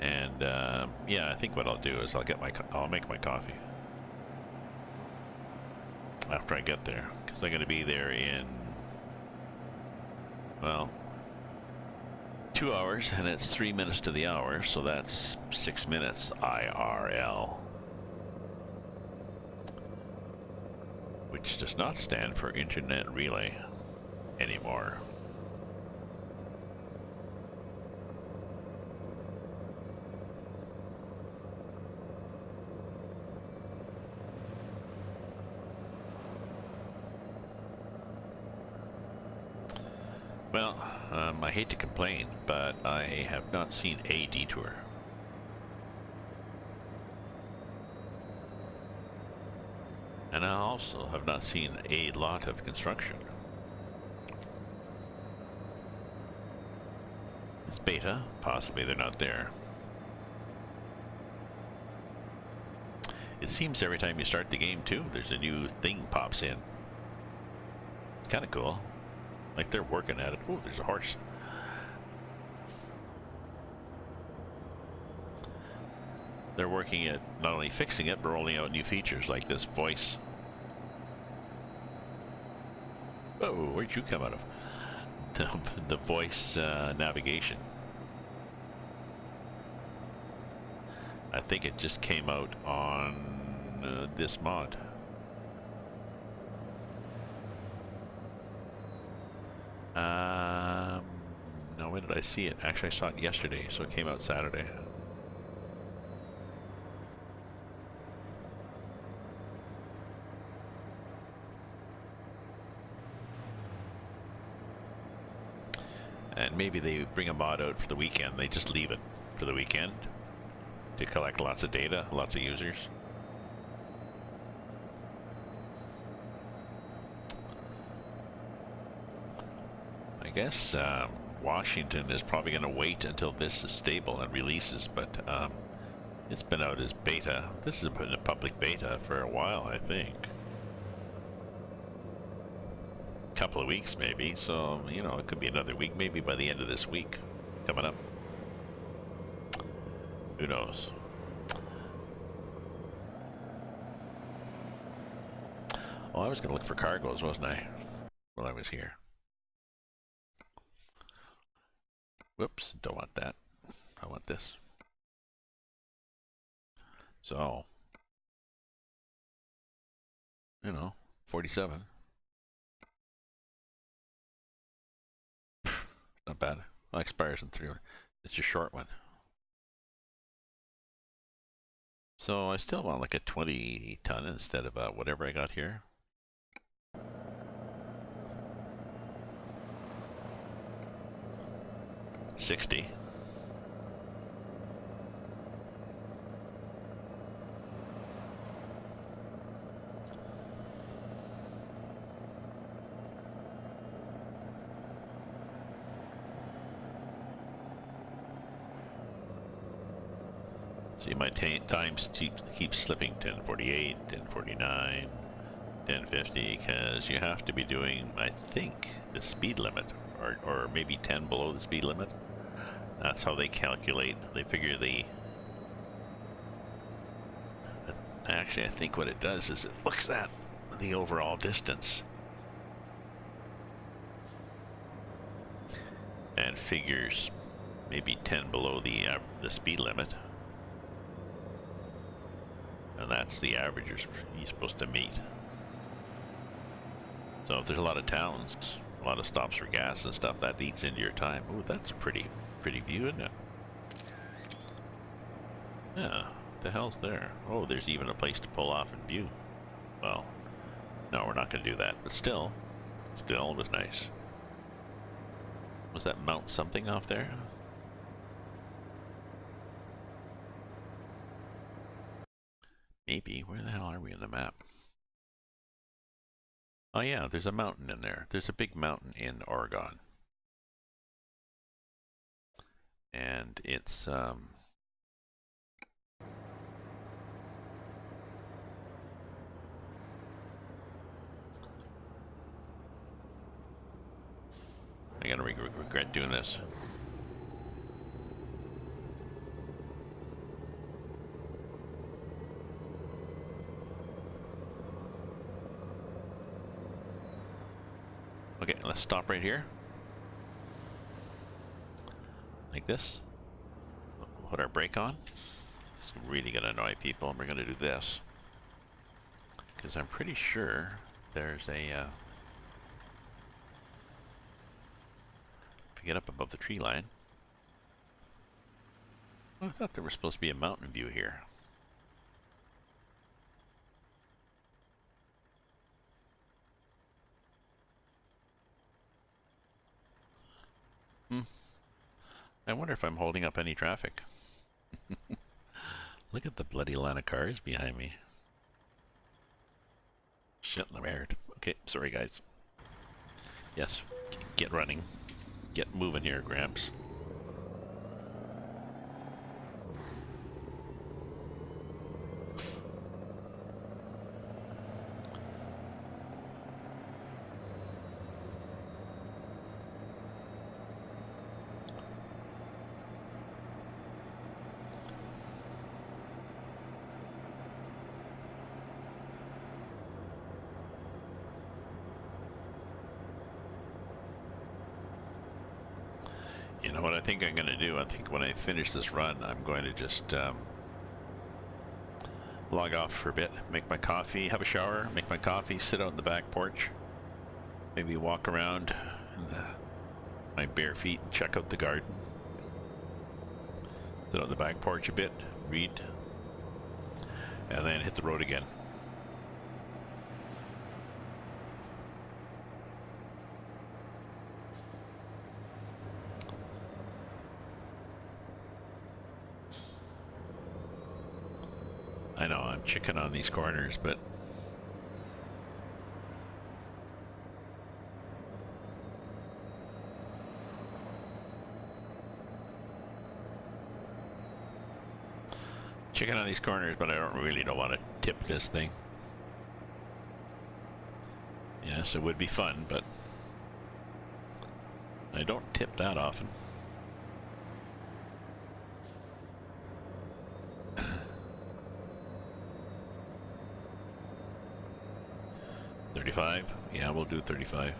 And yeah, I think what I'll do is I'll make my coffee after I get there, because I'm going to be there in, well, 2 hours, and it's 3 minutes to the hour, so that's 6 minutes IRL, which does not stand for Internet Relay anymore. Well, I hate to complain, but I have not seen a detour. And I also have not seen a lot of construction. It's beta, possibly they're not there. It seems every time you start the game too, there's a new thing pops in. Kind of cool. Like they're working at it. Oh, there's a horse. They're working at not only fixing it, but rolling out new features like this voice. Oh, where'd you come out of? The voice navigation. I think it just came out on this mod. No, when did I see it? Actually, I saw it yesterday, so it came out Saturday. And maybe they bring a mod out for the weekend. They just leave it for the weekend to collect lots of data, lots of users. I guess Washington is probably going to wait until this is stable and releases, but it's been out as beta. This has been a public beta for a while, I think. A couple of weeks maybe, so you know, it could be another week, maybe by the end of this week coming up. Who knows? Well, I was going to look for cargoes, wasn't I? While I was here. Whoops, don't want that. I want this. So, you know, 47. Not bad. Well, expires in 300. It's a short one. So I still want like a 20 ton instead of whatever I got here. $60. See, my times keep slipping. 10:48, 10:49, 10:50, because you have to be doing, I think, the speed limit, or maybe 10 below the speed limit. That's how they calculate. They figure actually, I think what it does is it looks at the overall distance and figures maybe 10 below the speed limit. And that's the average you're supposed to meet. So if there's a lot of towns, a lot of stops for gas and stuff, that eats into your time. Ooh, that's a pretty view, isn't it? Yeah, what the hell's there? Oh, there's even a place to pull off and view. Well, no, we're not going to do that, but still it was nice. Was that Mount something off there? Maybe. Where the hell are we in the map? Oh yeah, there's a mountain in there. There's a big mountain in Oregon. And it's, I gotta regret doing this. Okay, let's stop right here. Like this. Put our brake on. It's really gonna annoy people, and we're gonna do this. Because I'm pretty sure there's a, if you get up above the tree line. Well, I thought there was supposed to be a mountain view here. I wonder if I'm holding up any traffic. Look at the bloody line of cars behind me. Shit, I'm aired. Okay, sorry guys. Yes, get running. Get moving here, Gramps. You know what I think I'm going to do? I think when I finish this run, I'm going to just log off for a bit, make my coffee, have a shower, make my coffee, sit out in the back porch, maybe walk around in my bare feet, check out the garden, sit on the back porch a bit, read, and then hit the road again. I know, I'm chicken on these corners, but I don't want to tip this thing. Yes, it would be fun, but I don't tip that often. 35? Yeah, we'll do 35.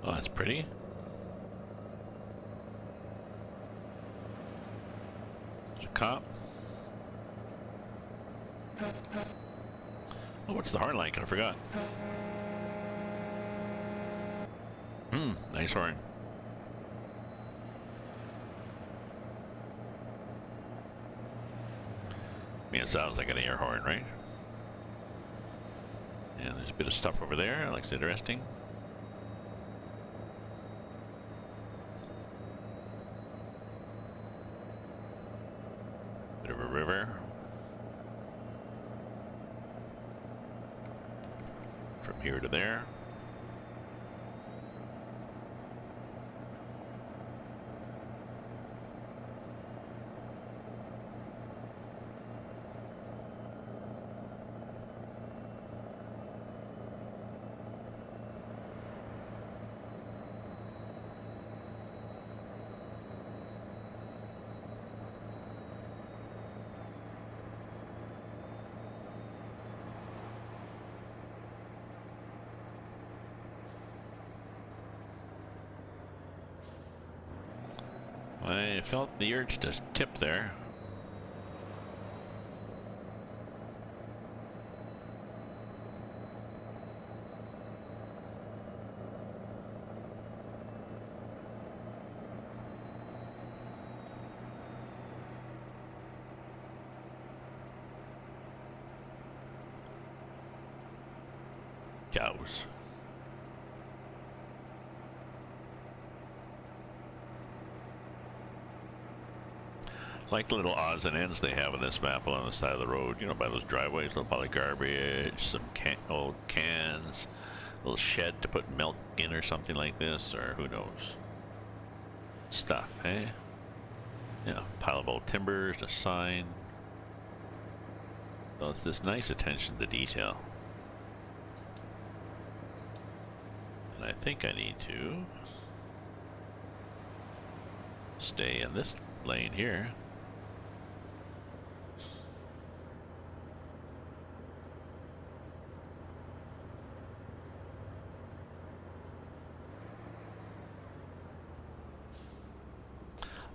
Oh, that's pretty. There's a cop. Oh, what's the horn like? I forgot. Nice horn. I mean, it sounds like an air horn, right? Yeah, there's a bit of stuff over there. That looks interesting. Bit of a river. From here to there. I felt the urge to tip there. Cows. Like the little odds and ends they have on this map along the side of the road, you know, by those driveways, little pile of garbage, some old cans, a little shed to put milk in or something like this, or who knows. Stuff, eh? Yeah, pile of old timbers, a sign. So it's this nice attention to detail. And I think I need to stay in this lane here.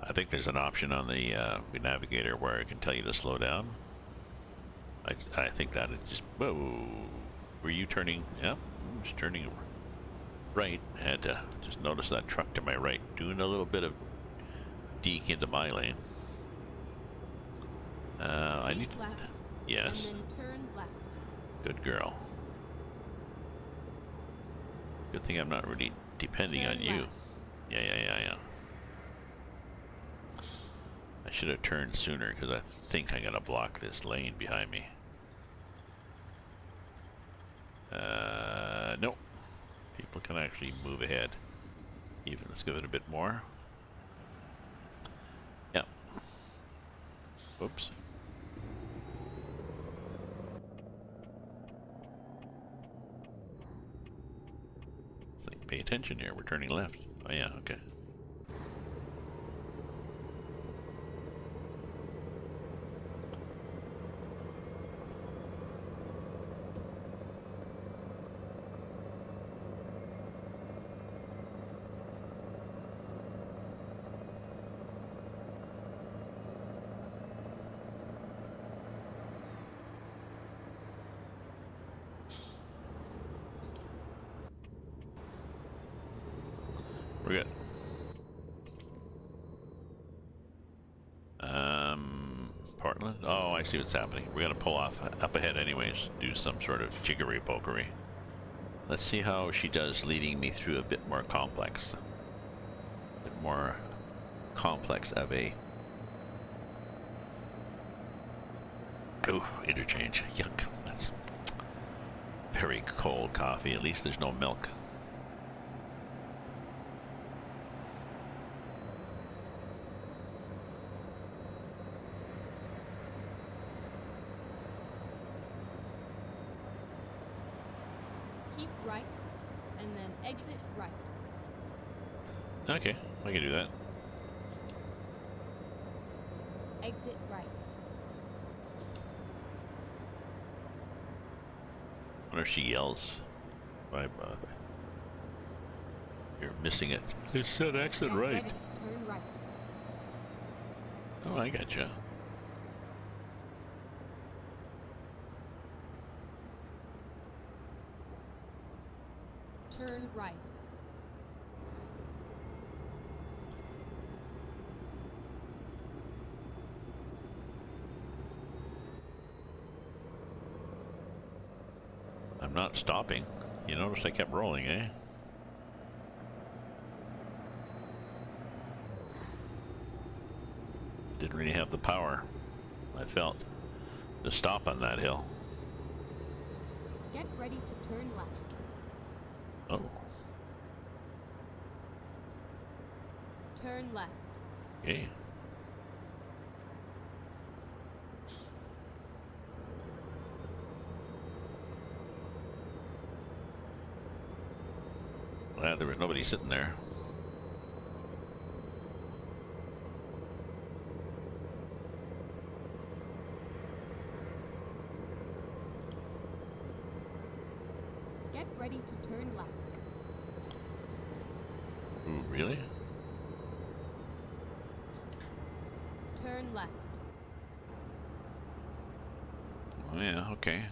I think there's an option on the navigator where it can tell you to slow down. I think that it just, whoa, were you turning? Yep, just turning right. I had to just notice that truck to my right doing a little bit of deke into my lane. I need, left, yes, and then turn left. good girl. Good thing I'm not really depending Turn on you. left. Yeah. I should have turned sooner because I think I'm gonna block this lane behind me. Nope. People can actually move ahead. Even, let's give it a bit more. Yep. Whoops. It's like, pay attention here. We're turning left. Oh yeah, okay. We're good. Portland? Oh, I see what's happening. We're gonna pull off up ahead anyways, do some sort of jiggery-pokery. Let's see how she does leading me through a bit more complex. A bit more complex of a... Ooh, interchange. Yuck. That's very cold coffee. At least there's no milk. Keep right, and then exit right. Okay, I can do that. Exit right. I wonder if she yells. You're missing it. It said exit Get right. ready to turn right. Oh, I gotcha. Turn right. I'm not stopping. You noticed I kept rolling, eh? Didn't really have the power, I felt, to stop on that hill. Get ready to turn left. Oh. Turn left. Okay. Glad there was nobody sitting there. Get ready to turn left. Ooh, really? Turn left. Oh, yeah, okay.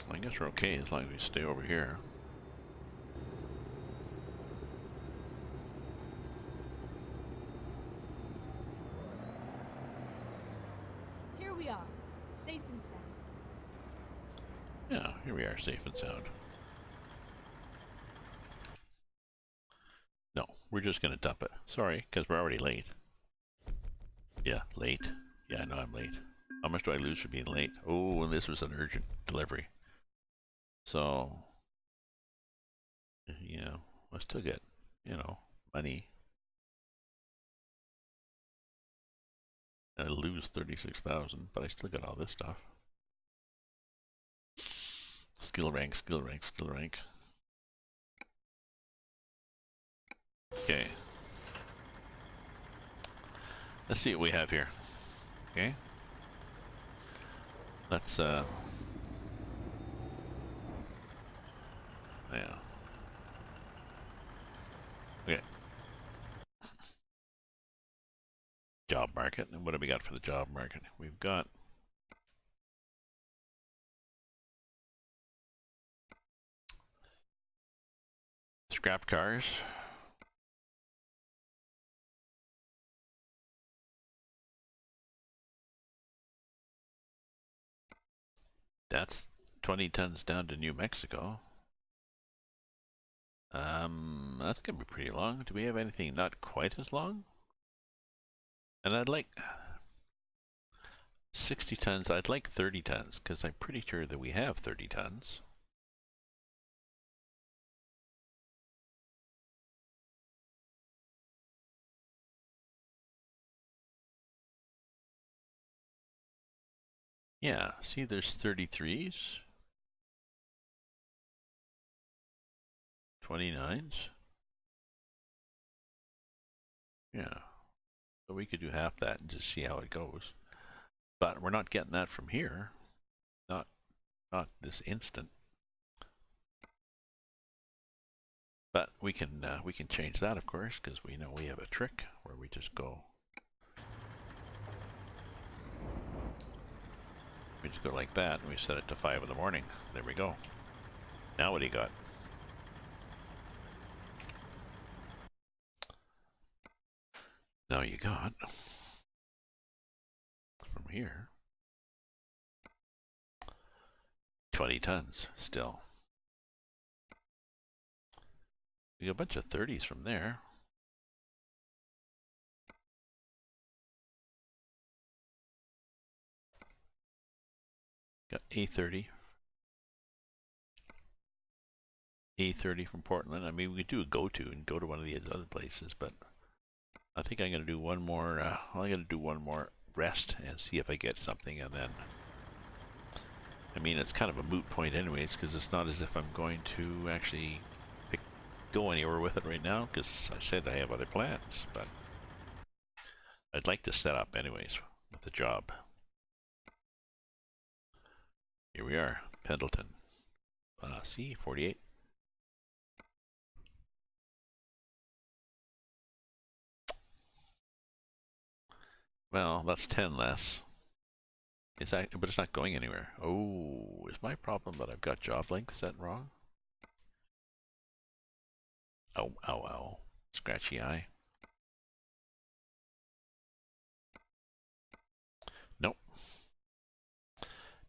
I guess we're okay as long as we stay over here. Here we are, safe and sound. Yeah, here we are, safe and sound. No, we're just gonna dump it. Sorry, because we're already late. Yeah, late. Yeah, I know I'm late. How much do I lose for being late? Oh, and this was an urgent delivery. So, you know, I still get, you know, money. I lose 36,000, but I still got all this stuff. Skill rank, skill rank, skill rank. Okay. Let's see what we have here. Okay. Let's, yeah. Okay. Job market. And what do we got for the job market? We've got scrap cars. That's 20 tons down to New Mexico. That's gonna be pretty long. Do we have anything not quite as long? And I'd like 60 tons. I'd like 30 tons, because I'm pretty sure that we have 30 tons. Yeah, see there's 33s. 29s. Yeah. So we could do half that and just see how it goes. But we're not getting that from here. Not this instant. But we can change that, of course, because we know we have a trick where we just go. We just go like that, and we set it to 5 in the morning. There we go. Now what do you got? Now you got from here 20 tons still. We got a bunch of 30s from there. Got A30. A30 from Portland. I mean, we could do a go-to and go to one of these other places, but I think I'm going to do one more. I'm going to do one more rest and see if I get something, and then I mean, it's kind of a moot point anyways, because it's not as if I'm going to actually go anywhere with it right now, because I said I have other plans, but I'd like to set up anyways with the job. Here we are, Pendleton. See, 48. Well, that's 10 less. Is that, but it's not going anywhere. Oh, is my problem that I've got job length set wrong? Oh, ow, ow. Scratchy eye. Nope.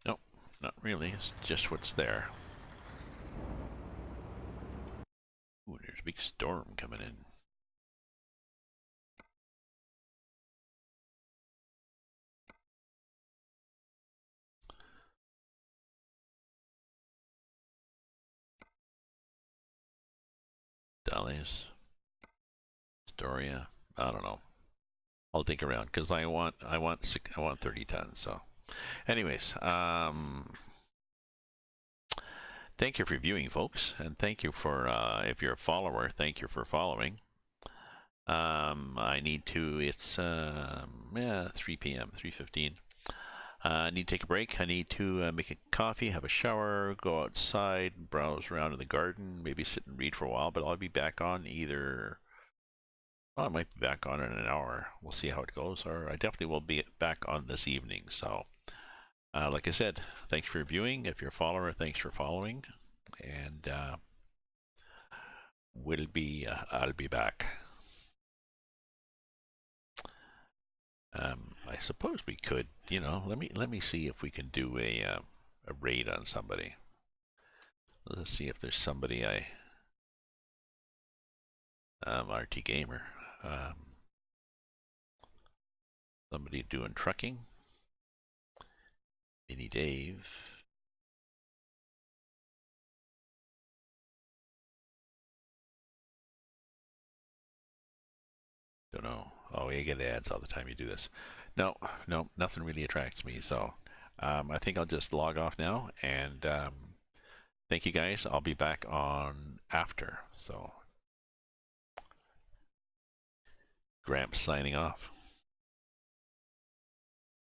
Nope, not really. It's just what's there. Ooh, there's a big storm coming in. Dahlias. Astoria. I don't know. I'll dig around because I want 30 tons. So, anyways, thank you for viewing, folks, and thank you for if you're a follower, thank you for following. I need to. It's 3 p.m. 3:15. I need to take a break. I need to make a coffee, have a shower, go outside, browse around in the garden, maybe sit and read for a while. But I'll be back on either. Well, I might be back on in an hour. We'll see how it goes. Or I definitely will be back on this evening. So, like I said, thanks for viewing. If you're a follower, thanks for following. And I'll be back. I suppose we could, let me see if we can do a raid on somebody. Let's see if there's somebody RT Gamer. Somebody doing trucking. Mini Dave. Don't know. Oh, you get ads all the time you do this. No, nothing really attracts me. So I think I'll just log off now. And thank you guys. I'll be back on after. So Gramps signing off.